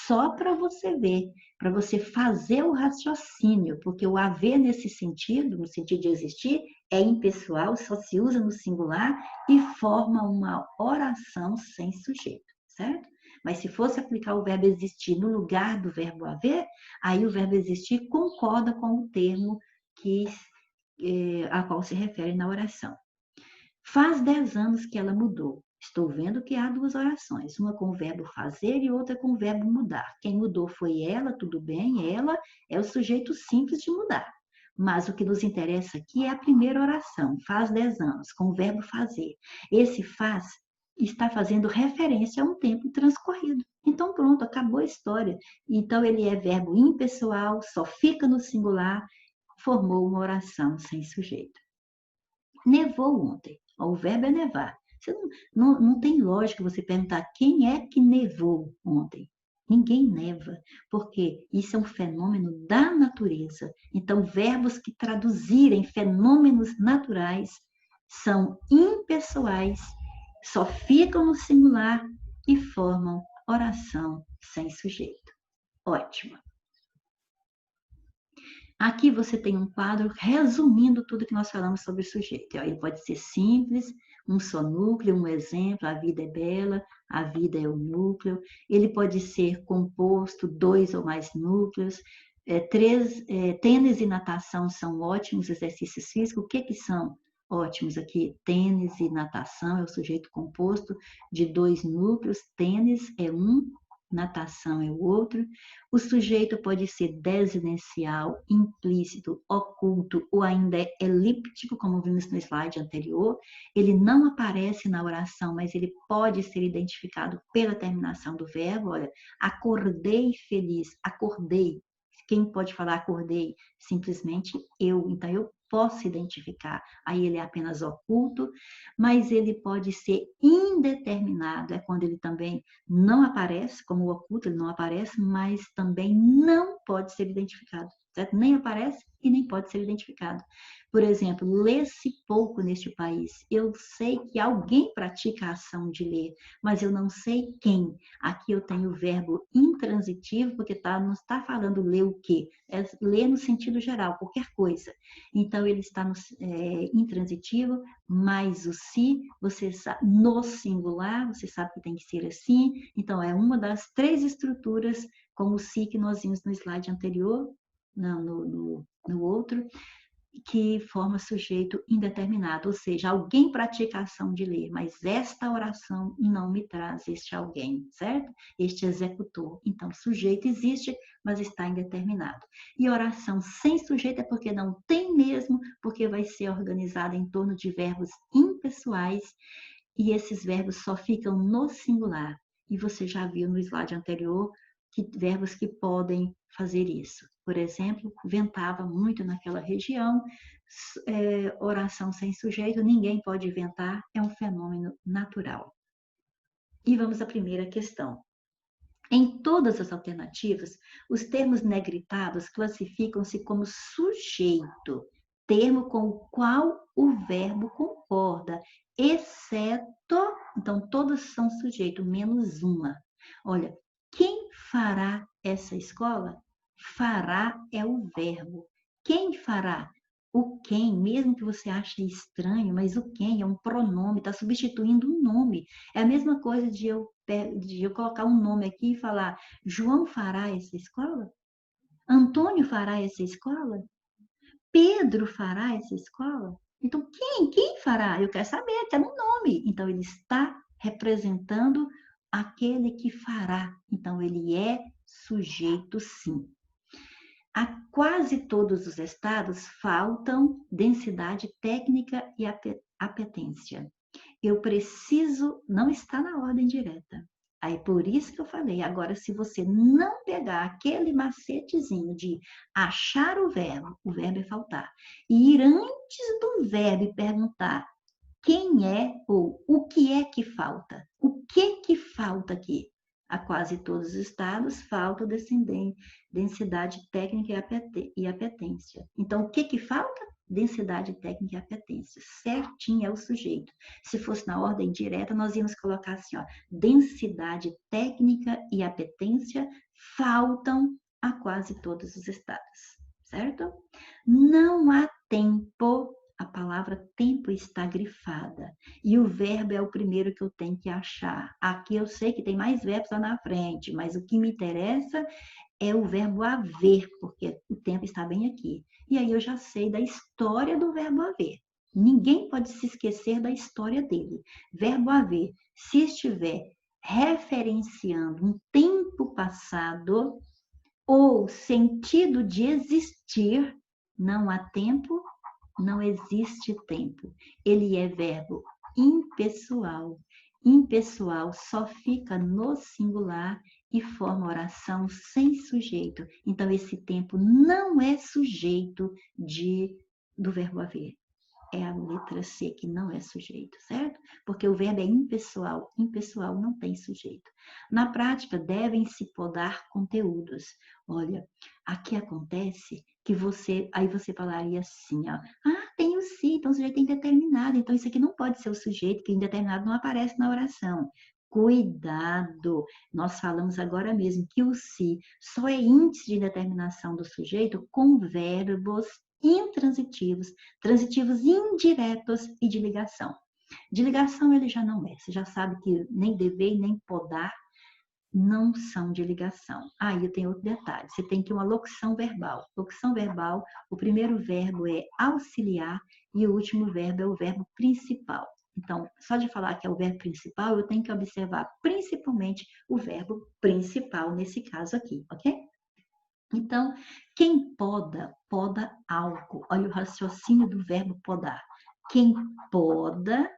só para você ver, para você fazer o raciocínio, porque o haver nesse sentido, no sentido de existir, é impessoal, só se usa no singular e forma uma oração sem sujeito, certo? Mas se fosse aplicar o verbo existir no lugar do verbo haver, aí o verbo existir concorda com o termo a qual se refere na oração. Faz 10 anos que ela mudou. Estou vendo que há duas orações, uma com o verbo fazer e outra com o verbo mudar. Quem mudou foi ela, tudo bem, ela é o sujeito simples de mudar. Mas o que nos interessa aqui é a primeira oração, faz 10 anos, com o verbo fazer. Esse faz está fazendo referência a um tempo transcorrido. Então, pronto, acabou a história. Então, ele é verbo impessoal, só fica no singular, formou uma oração sem sujeito. Nevou ontem. O verbo é nevar. Você não tem lógica você perguntar quem é que nevou ontem. Ninguém neva, porque isso é um fenômeno da natureza. Então, verbos que traduzirem fenômenos naturais são impessoais, só ficam no singular e formam oração sem sujeito. Ótimo. Aqui você tem um quadro resumindo tudo que nós falamos sobre o sujeito. Ele pode ser simples, um só núcleo, um exemplo, a vida é bela, a vida é o núcleo. Ele pode ser composto, 2 ou mais núcleos. Tênis e natação são ótimos exercícios físicos. O que são ótimos aqui? Tênis e natação é o sujeito composto de 2 núcleos. Tênis é um natação é o outro. O sujeito pode ser desinencial, implícito, oculto ou ainda elíptico, como vimos no slide anterior. Ele não aparece na oração, mas ele pode ser identificado pela terminação do verbo. Olha, acordei feliz, acordei. Quem pode falar acordei? Simplesmente eu. Então, eu posso identificar. Aí ele é apenas oculto, mas ele pode ser indeterminado. É quando ele também não aparece, como o oculto, ele não aparece, mas também não pode ser identificado. Certo? Nem aparece e nem pode ser identificado. Por exemplo, lê-se pouco neste país. Eu sei que alguém pratica a ação de ler, mas eu não sei quem. Aqui eu tenho o verbo intransitivo, porque não está falando ler o quê? É ler no sentido geral, qualquer coisa. Então, ele está no intransitivo, mais o se, você sabe, no singular, você sabe que tem que ser assim. Então, é uma das 3 estruturas, como o se que nós vimos no slide anterior, não, no outro, que forma sujeito indeterminado, ou seja, alguém pratica a ação de ler, mas esta oração não me traz este alguém, certo? Este executor. Então, sujeito existe, mas está indeterminado. E oração sem sujeito é porque não tem mesmo, porque vai ser organizada em torno de verbos impessoais, e esses verbos só ficam no singular. E você já viu no slide anterior que verbos que podem fazer isso. Por exemplo, ventava muito naquela região, oração sem sujeito, ninguém pode inventar, é um fenômeno natural. E vamos à primeira questão. Em todas as alternativas, os termos negritados classificam-se como sujeito, termo com o qual o verbo concorda, exceto, então todas são sujeito, menos uma. Olha, quem fará essa escola? Fará é o verbo. Quem fará? O quem, mesmo que você ache estranho, mas o quem é um pronome, está substituindo um nome. É a mesma coisa de eu colocar um nome aqui e falar João fará essa escola? Antônio fará essa escola? Pedro fará essa escola? Então, quem fará? Eu quero saber, está no nome. Então, ele está representando aquele que fará. Então, ele é sujeito, sim. A quase todos os estados faltam densidade técnica e apetência. Eu preciso, não está na ordem direta. Aí por isso que eu falei, agora se você não pegar aquele macetezinho de achar o verbo é faltar, e ir antes do verbo e perguntar quem é ou o que é que falta, o que falta aqui? A quase todos os estados falta densidade técnica e apetência. Então, o que falta? Densidade técnica e apetência. Certinho é o sujeito. Se fosse na ordem direta, nós íamos colocar assim, ó, densidade técnica e apetência faltam a quase todos os estados, certo? Não há tempo, a palavra tempo está grifada. E o verbo é o primeiro que eu tenho que achar. Aqui eu sei que tem mais verbos lá na frente, mas o que me interessa é o verbo haver, porque o tempo está bem aqui. E aí eu já sei da história do verbo haver. Ninguém pode se esquecer da história dele. Verbo haver, se estiver referenciando um tempo passado ou sentido de existir, não há tempo, não existe tempo. Ele é verbo impessoal. Impessoal só fica no singular e forma oração sem sujeito. Então, esse tempo não é sujeito do verbo haver. É a letra C que não é sujeito, certo? Porque o verbo é impessoal. Impessoal não tem sujeito. Na prática, devem-se podar conteúdos. Olha, aqui acontece que aí você falaria assim, ó, tem o se, então o sujeito tem determinado, então isso aqui não pode ser o sujeito, que indeterminado não aparece na oração. Cuidado! Nós falamos agora mesmo que o se só é índice de determinação do sujeito com verbos intransitivos, transitivos indiretos e de ligação. De ligação ele já não é. Você já sabe que nem dever e nem podar não são de ligação. Aí eu tenho outro detalhe. Você tem que uma locução verbal. Locução verbal, o primeiro verbo é auxiliar e o último verbo é o verbo principal. Então, só de falar que é o verbo principal, eu tenho que observar principalmente o verbo principal nesse caso aqui, ok? Então, quem poda, poda algo. Olha o raciocínio do verbo podar. Quem poda,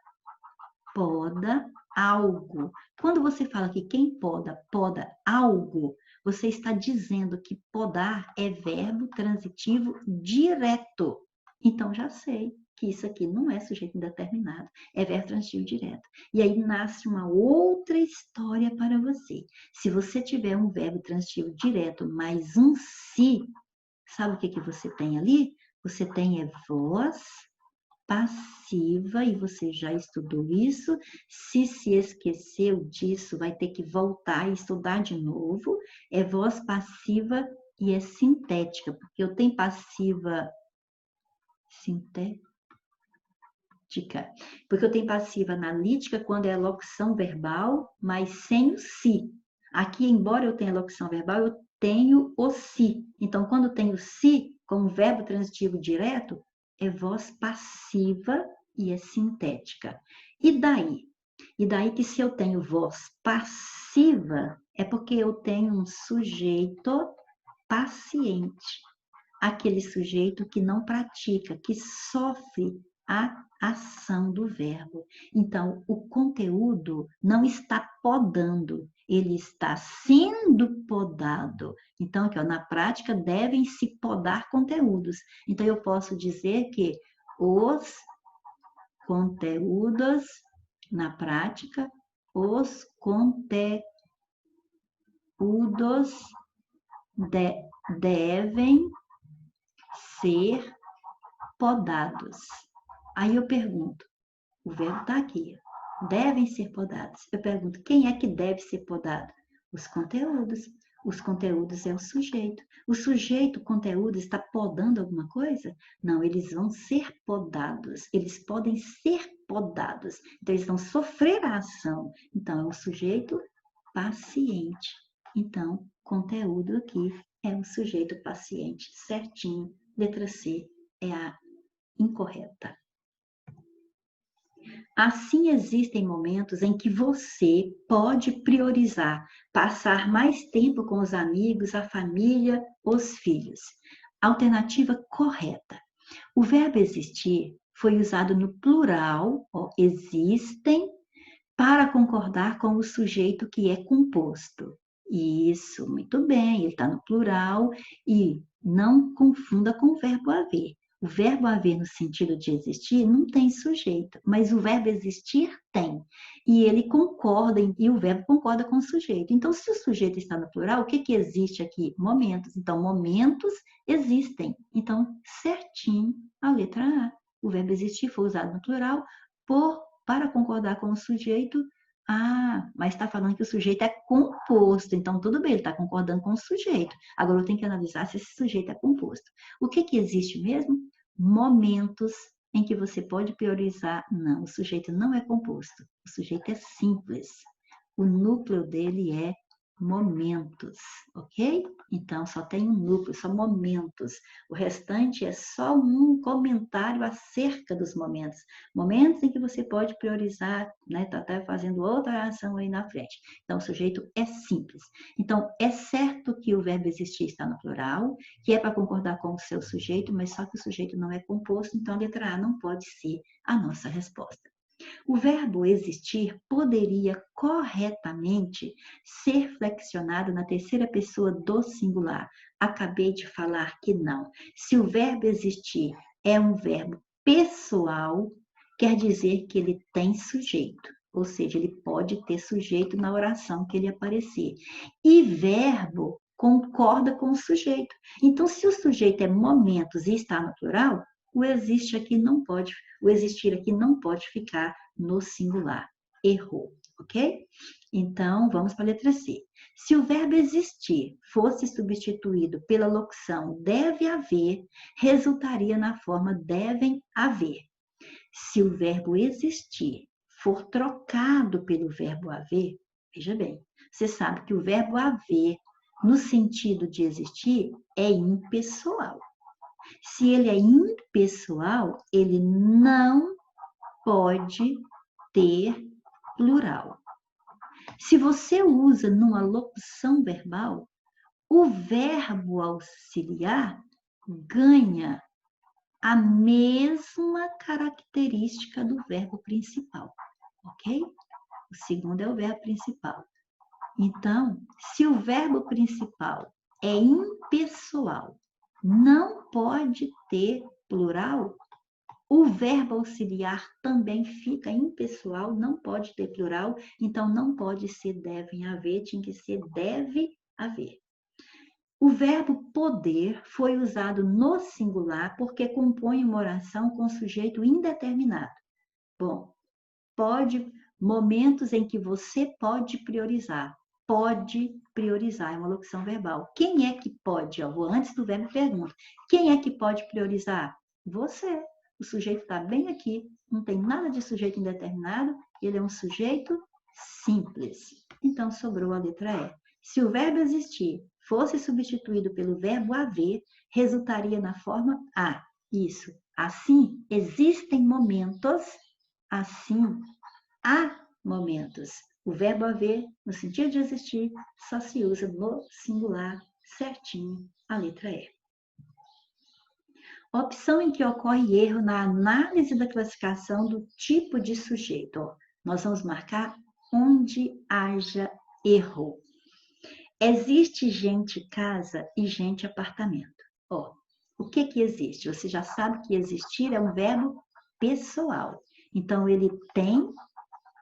poda algo. Quando você fala que quem poda, poda algo, você está dizendo que podar é verbo transitivo direto. Então, já sei que isso aqui não é sujeito indeterminado, é verbo transitivo direto. E aí nasce uma outra história para você. Se você tiver um verbo transitivo direto mais um se, sabe o que que você tem ali? Você tem voz passiva, e você já estudou isso. Se esqueceu disso, vai ter que voltar e estudar de novo. É voz passiva e é sintética, porque eu tenho passiva sintética, porque eu tenho passiva analítica quando é locução verbal, mas sem o se. Aqui, embora eu tenha locução verbal, eu tenho o se. Então, quando tenho se como verbo transitivo direto, é voz passiva e é sintética. E daí? E daí que se eu tenho voz passiva, é porque eu tenho um sujeito paciente. Aquele sujeito que não pratica, que sofre a ação do verbo. Então, o conteúdo não está podando, ele está sendo podado. Então, aqui, ó, na prática, devem se podar conteúdos. Então, eu posso dizer que os conteúdos, na prática, os conteúdos devem ser podados. Aí eu pergunto, o verbo está aqui, devem ser podados. Eu pergunto, quem é que deve ser podado? Os conteúdos. Os conteúdos é o sujeito. O sujeito, conteúdo, está podando alguma coisa? Não, eles vão ser podados. Eles podem ser podados. Então, eles vão sofrer a ação. Então, é o sujeito paciente. Então, conteúdo aqui é o sujeito paciente, certinho. Letra C é a incorreta. Assim, existem momentos em que você pode priorizar passar mais tempo com os amigos, a família, os filhos. Alternativa correta. O verbo existir foi usado no plural, ó, existem, para concordar com o sujeito que é composto. Isso, muito bem, ele está no plural e não confunda com o verbo haver. O verbo haver no sentido de existir não tem sujeito, mas o verbo existir tem. E ele concorda, e o verbo concorda com o sujeito. Então, se o sujeito está no plural, o que que existe aqui? Momentos. Então, momentos existem. Então, certinho a letra A. O verbo existir foi usado no plural para concordar com o sujeito. Ah, mas está falando que o sujeito é composto, então tudo bem, ele está concordando com o sujeito. Agora eu tenho que analisar se esse sujeito é composto. O que que existe mesmo? Momentos em que você pode priorizar. Não, o sujeito não é composto, o sujeito é simples. O núcleo dele é momentos, ok? Então, só tem um núcleo, só momentos. O restante é só um comentário acerca dos momentos. Momentos em que você pode priorizar, né? Tá até fazendo outra ação aí na frente. Então, o sujeito é simples. Então, é certo que o verbo existir está no plural, que é para concordar com o seu sujeito, mas só que o sujeito não é composto, então a letra A não pode ser a nossa resposta. O verbo existir poderia corretamente ser flexionado na terceira pessoa do singular. Acabei de falar que não. Se o verbo existir é um verbo pessoal, quer dizer que ele tem sujeito. Ou seja, ele pode ter sujeito na oração que ele aparecer. E verbo concorda com o sujeito. Então, se o sujeito é momentos e está no plural, o existir aqui não pode ficar no singular. Errou, ok? Então, vamos para a letra C. Se o verbo existir fosse substituído pela locução deve haver, resultaria na forma devem haver. Se o verbo existir for trocado pelo verbo haver, veja bem, você sabe que o verbo haver, no sentido de existir, é impessoal. Se ele é impessoal, ele não pode ter plural. Se você usa numa locução verbal, o verbo auxiliar ganha a mesma característica do verbo principal, ok? O segundo é o verbo principal. Então, se o verbo principal é impessoal, não pode ter plural, o verbo auxiliar também fica impessoal, não pode ter plural, então não pode ser devem haver, tinha que ser deve haver. O verbo poder foi usado no singular porque compõe uma oração com sujeito indeterminado. Bom, pode, momentos em que você pode priorizar. Pode priorizar, é uma locução verbal. Quem é que pode? Eu vou antes do verbo pergunta. Quem é que pode priorizar? Você. O sujeito está bem aqui, não tem nada de sujeito indeterminado, ele é um sujeito simples. Então, sobrou a letra E. Se o verbo existir fosse substituído pelo verbo haver, resultaria na forma A. Isso. Assim, existem momentos, assim, há momentos. O verbo haver, no sentido de existir, só se usa no singular, certinho, a letra E. Opção em que ocorre erro na análise da classificação do tipo de sujeito. Ó, nós vamos marcar onde haja erro. Existe gente casa e gente apartamento. Ó, o que que existe? Você já sabe que existir é um verbo pessoal. Então, ele tem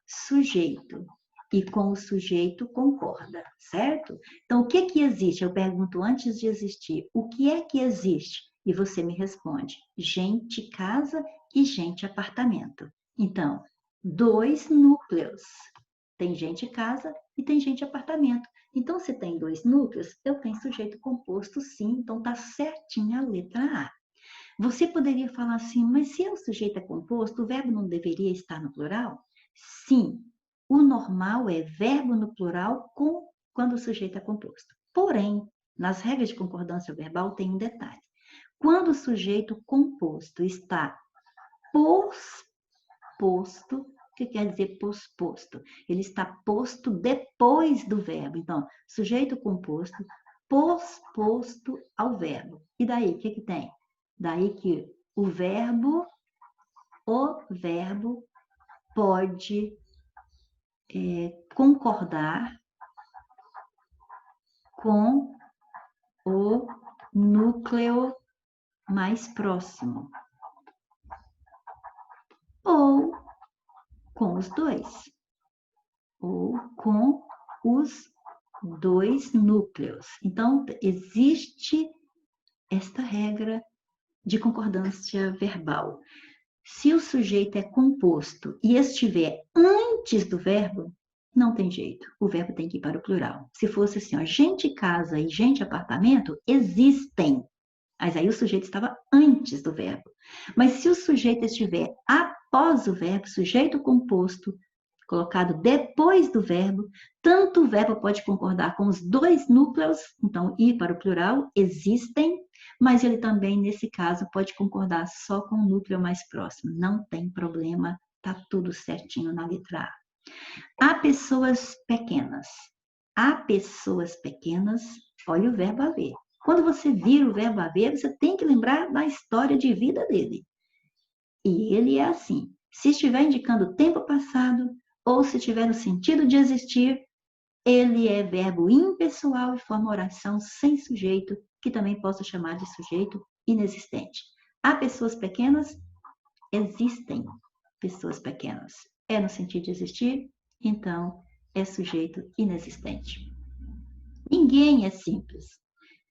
sujeito e com o sujeito concorda, certo? Então, o que que existe? Eu pergunto antes de existir. O que é que existe? E você me responde, gente casa e gente apartamento. Então, dois núcleos. Tem gente casa e tem gente apartamento. Então, se tem dois núcleos, eu tenho sujeito composto sim, então tá certinha a letra A. Você poderia falar assim, mas se o sujeito é composto, o verbo não deveria estar no plural? Sim, o normal é verbo no plural quando o sujeito é composto. Porém, nas regras de concordância verbal tem um detalhe. Quando o sujeito composto está posposto, o que quer dizer posposto? Ele está posto depois do verbo. Então, sujeito composto, posposto ao verbo. E daí, o que que tem? Daí que o verbo pode concordar com o núcleo mais próximo. Ou com os dois. Ou com os dois núcleos. Então, existe esta regra de concordância verbal. Se o sujeito é composto e estiver antes do verbo, não tem jeito. O verbo tem que ir para o plural. Se fosse assim, ó, gente casa e gente apartamento, existem. Mas aí o sujeito estava antes do verbo. Mas se o sujeito estiver após o verbo, sujeito composto, colocado depois do verbo, tanto o verbo pode concordar com os dois núcleos, então ir para o plural, existem, mas ele também, nesse caso, pode concordar só com o núcleo mais próximo. Não tem problema, tá tudo certinho na letra A. Há pessoas pequenas. Há pessoas pequenas, olha o verbo haver. Quando você vira o verbo haver, você tem que lembrar da história de vida dele. E ele é assim. Se estiver indicando tempo passado, ou se tiver no sentido de existir, ele é verbo impessoal e forma oração sem sujeito, que também posso chamar de sujeito inexistente. Há pessoas pequenas? Existem pessoas pequenas. É no sentido de existir? Então, é sujeito inexistente. Ninguém é simples.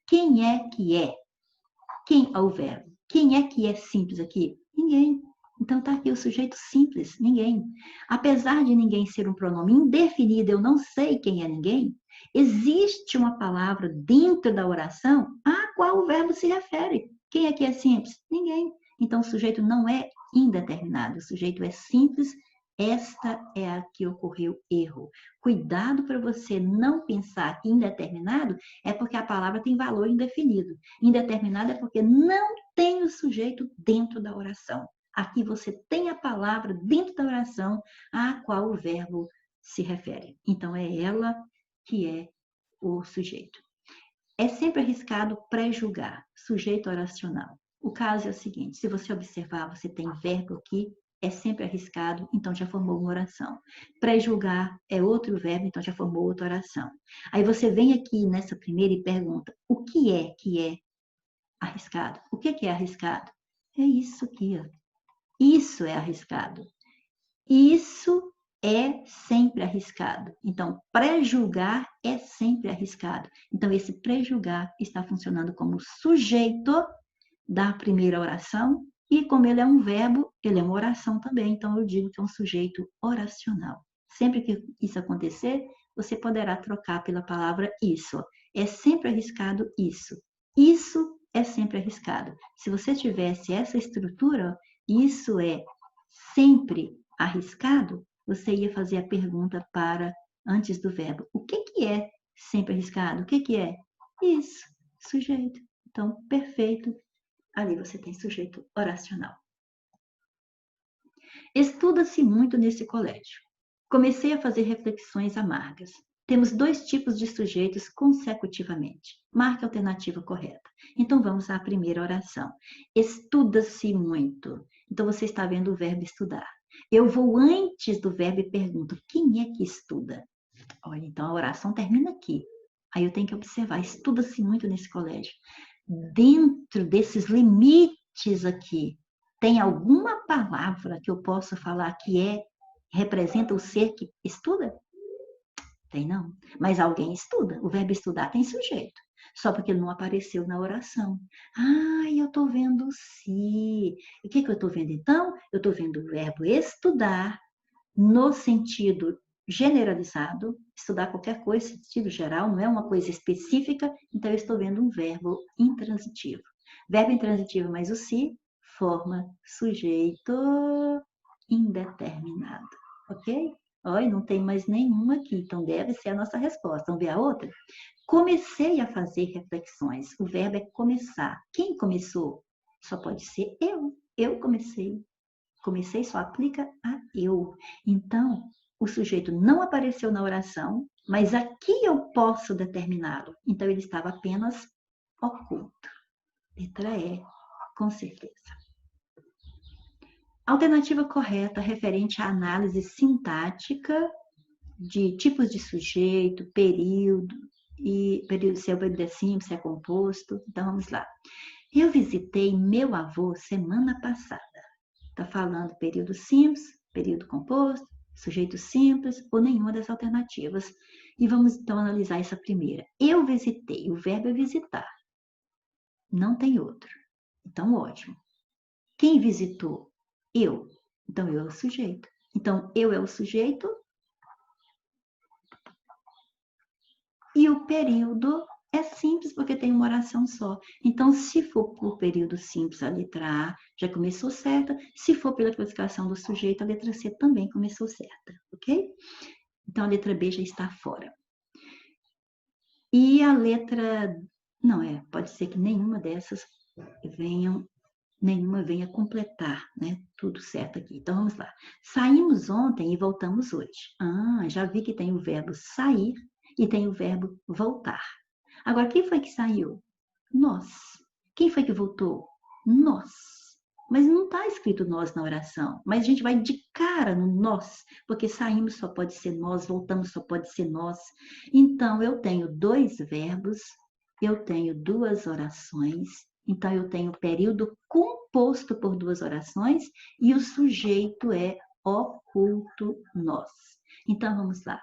Quem é que é? Quem é o verbo? Quem é que é simples aqui? Ninguém. Então tá aqui o sujeito simples, ninguém. Apesar de ninguém ser um pronome indefinido, eu não sei quem é ninguém, existe uma palavra dentro da oração a qual o verbo se refere. Quem é que é simples? Ninguém. Então o sujeito não é indeterminado, o sujeito é simples. Esta é a que ocorreu erro. Cuidado para você não pensar que indeterminado é porque a palavra tem valor indefinido. Indeterminado é porque não tem o sujeito dentro da oração. Aqui você tem a palavra dentro da oração a qual o verbo se refere. Então, é ela que é o sujeito. É sempre arriscado pré-julgar, sujeito oracional. O caso é o seguinte, se você observar, você tem verbo aqui, é sempre arriscado, então já formou uma oração. Pré-julgar é outro verbo, então já formou outra oração. Aí você vem aqui nessa primeira e pergunta, o que é arriscado? O que é arriscado? É isso aqui, ó. Isso é arriscado. Isso é sempre arriscado. Então, pré-julgar é sempre arriscado. Então, esse pré-julgar está funcionando como sujeito da primeira oração e como ele é um verbo, ele é uma oração também. Então, eu digo que é um sujeito oracional. Sempre que isso acontecer, você poderá trocar pela palavra isso. É sempre arriscado isso. Isso é sempre arriscado. Se você tivesse essa estrutura, isso é sempre arriscado, você ia fazer a pergunta para antes do verbo. O que é sempre arriscado? O que é? Isso, sujeito. Então, perfeito. Ali você tem sujeito oracional. Estuda-se muito nesse colégio. Comecei a fazer reflexões amargas. Temos dois tipos de sujeitos consecutivamente. Marque a alternativa correta. Então, vamos à primeira oração. Estuda-se muito. Então, você está vendo o verbo estudar. Eu vou antes do verbo e pergunto, quem é que estuda? Olha, então a oração termina aqui. Aí eu tenho que observar, estuda-se muito nesse colégio. Dentro desses limites aqui, tem alguma palavra que eu possa falar que representa o ser que estuda? Tem não. Mas alguém estuda. O verbo estudar tem sujeito. Só porque ele não apareceu na oração. Ah, eu estou vendo se. O que eu estou vendo então? Eu estou vendo o verbo estudar no sentido generalizado, estudar qualquer coisa, sentido geral, não é uma coisa específica, então eu estou vendo um verbo intransitivo. Verbo intransitivo mais o se forma sujeito indeterminado, ok? Olha, não tem mais nenhuma aqui, então deve ser a nossa resposta. Vamos ver a outra? Comecei a fazer reflexões. O verbo é começar. Quem começou? Só pode ser eu. Eu comecei. Comecei só aplica a eu. Então, o sujeito não apareceu na oração, mas aqui eu posso determiná-lo. Então, ele estava apenas oculto. Letra E, com certeza. Alternativa correta referente à análise sintática de tipos de sujeito, período, se é o período é simples, se é composto. Então, vamos lá. Eu visitei meu avô semana passada. Está falando período simples, período composto, sujeito simples ou nenhuma das alternativas. E vamos então analisar essa primeira. Eu visitei, o verbo é visitar. Não tem outro. Então, ótimo. Quem visitou? Eu. Então, eu é o sujeito. Então, eu é o sujeito. E o período é simples porque tem uma oração só. Então, se for por período simples, a letra A já começou certa. Se for pela classificação do sujeito, a letra C também começou certa, ok? Então, a letra B já está fora. E a letra... Não, pode ser que nenhuma dessas venha completar, né? Tudo certo aqui. Então, vamos lá. Saímos ontem e voltamos hoje. Ah, já vi que tem o verbo sair e tem o verbo voltar. Agora, quem foi que saiu? Nós. Quem foi que voltou? Nós. Mas não está escrito nós na oração. Mas a gente vai de cara no nós, porque saímos só pode ser nós, voltamos só pode ser nós. Então, eu tenho dois verbos, eu tenho duas orações, então eu tenho o período composto por duas orações e o sujeito é oculto nós. Então, vamos lá.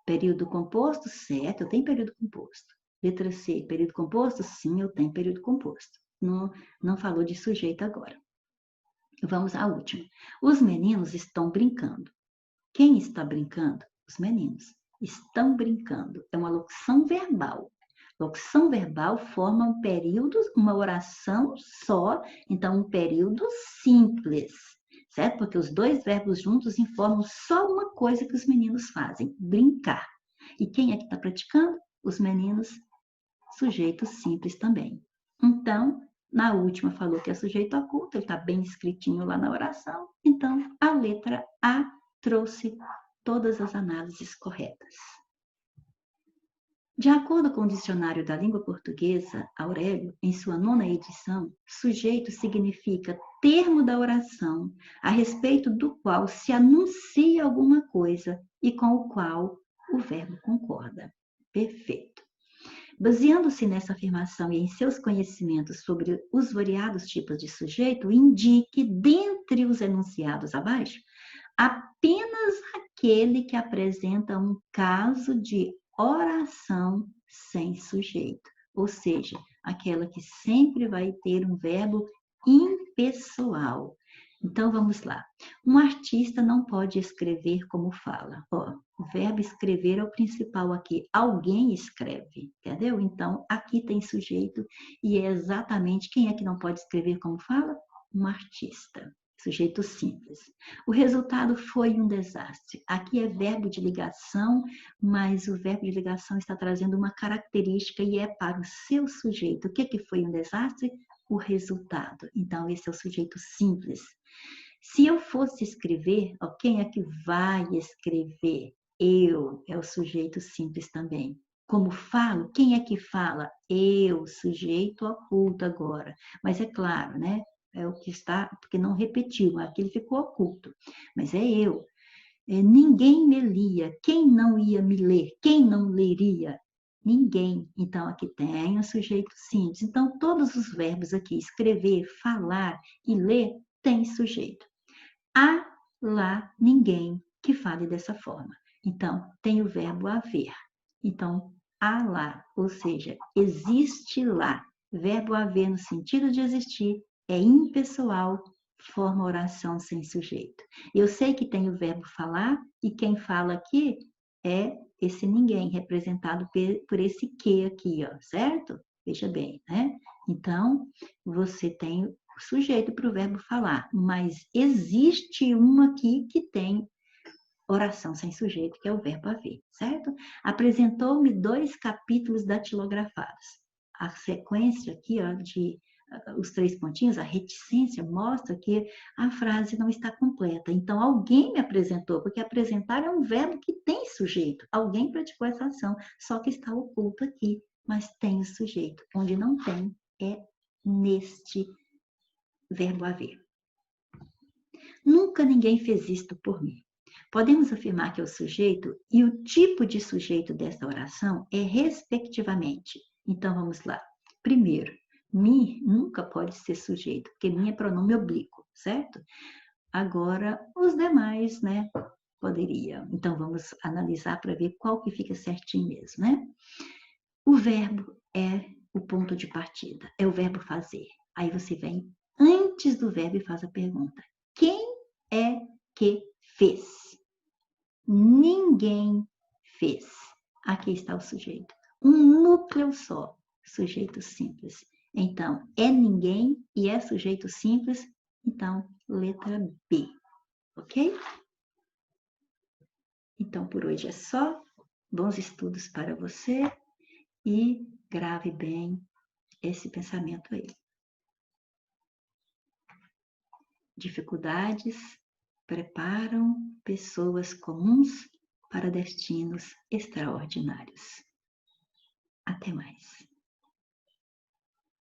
Período composto, certo, eu tenho período composto. Letra C, período composto? Sim, eu tenho período composto. Não falou de sujeito agora. Vamos à última. Os meninos estão brincando. Quem está brincando? Os meninos. Estão brincando. É uma locução verbal. Locução verbal forma um período, uma oração só, então um período simples, certo? Porque os dois verbos juntos informam só uma coisa que os meninos fazem, brincar. E quem é que está praticando? Os meninos, sujeito simples também. Então, Na última falou que é sujeito oculto, ele está bem escritinho lá na oração. Então, a letra A trouxe todas as análises corretas. De acordo com o Dicionário da Língua Portuguesa, Aurélio, em sua 9ª edição, sujeito significa termo da oração a respeito do qual se anuncia alguma coisa e com o qual o verbo concorda. Perfeito. Baseando-se nessa afirmação e em seus conhecimentos sobre os variados tipos de sujeito, indique, dentre os enunciados abaixo, apenas aquele que apresenta um caso de oração sem sujeito, ou seja, aquela que sempre vai ter um verbo impessoal. Então, vamos lá. Um artista não pode escrever como fala. Ó, o verbo escrever é o principal aqui. Alguém escreve, entendeu? Então, aqui tem sujeito e é exatamente quem é que não pode escrever como fala? Um artista. Sujeito simples. O resultado foi um desastre. Aqui é verbo de ligação, mas o verbo de ligação está trazendo uma característica e é para o seu sujeito. O que foi um desastre? O resultado. Então, esse é o sujeito simples. Se eu fosse escrever, ó, quem é que vai escrever? Eu, é o sujeito simples também. Como falo, quem é que fala? Eu, sujeito oculto agora. Mas é claro, né? É o que está, porque não repetiu, aquele ficou oculto. Mas é eu. Ninguém me lia. Quem não ia me ler? Quem não leria? Ninguém. Então, aqui tem o sujeito simples. Então, todos os verbos aqui, escrever, falar e ler, tem sujeito. Há lá ninguém que fale dessa forma. Então, tem o verbo haver. Então, há lá, ou seja, existe lá. Verbo haver no sentido de existir é impessoal, forma oração sem sujeito. Eu sei que tem o verbo falar e quem fala aqui é esse ninguém, representado por esse que aqui, ó, certo? Veja bem, né? Então, você tem o sujeito para o verbo falar, mas existe uma aqui que tem oração sem sujeito, que é o verbo haver, certo? Apresentou-me 2 capítulos datilografados. A sequência aqui, ó, de os 3 pontinhos, a reticência mostra que a frase não está completa. Então, alguém me apresentou, porque apresentar é um verbo que tem sujeito. Alguém praticou essa ação, só que está oculto aqui, mas tem o sujeito. Onde não tem é neste verbo haver. Nunca ninguém fez isto por mim. Podemos afirmar que é o sujeito e o tipo de sujeito desta oração é respectivamente. Então, vamos lá. Primeiro, me nunca pode ser sujeito, porque me é pronome oblíquo, certo? Agora, os demais, né, poderia. Então, vamos analisar para ver qual que fica certinho mesmo, né? O verbo é o ponto de partida, é o verbo fazer. Aí você vem antes do verbo e faz a pergunta. Quem é que fez? Ninguém fez. Aqui está o sujeito. Um núcleo só, sujeito simples. Então, é ninguém e é sujeito simples. Então, letra B. Ok? Então, por hoje é só. Bons estudos para você e grave bem esse pensamento aí. Dificuldades preparam pessoas comuns para destinos extraordinários. Até mais.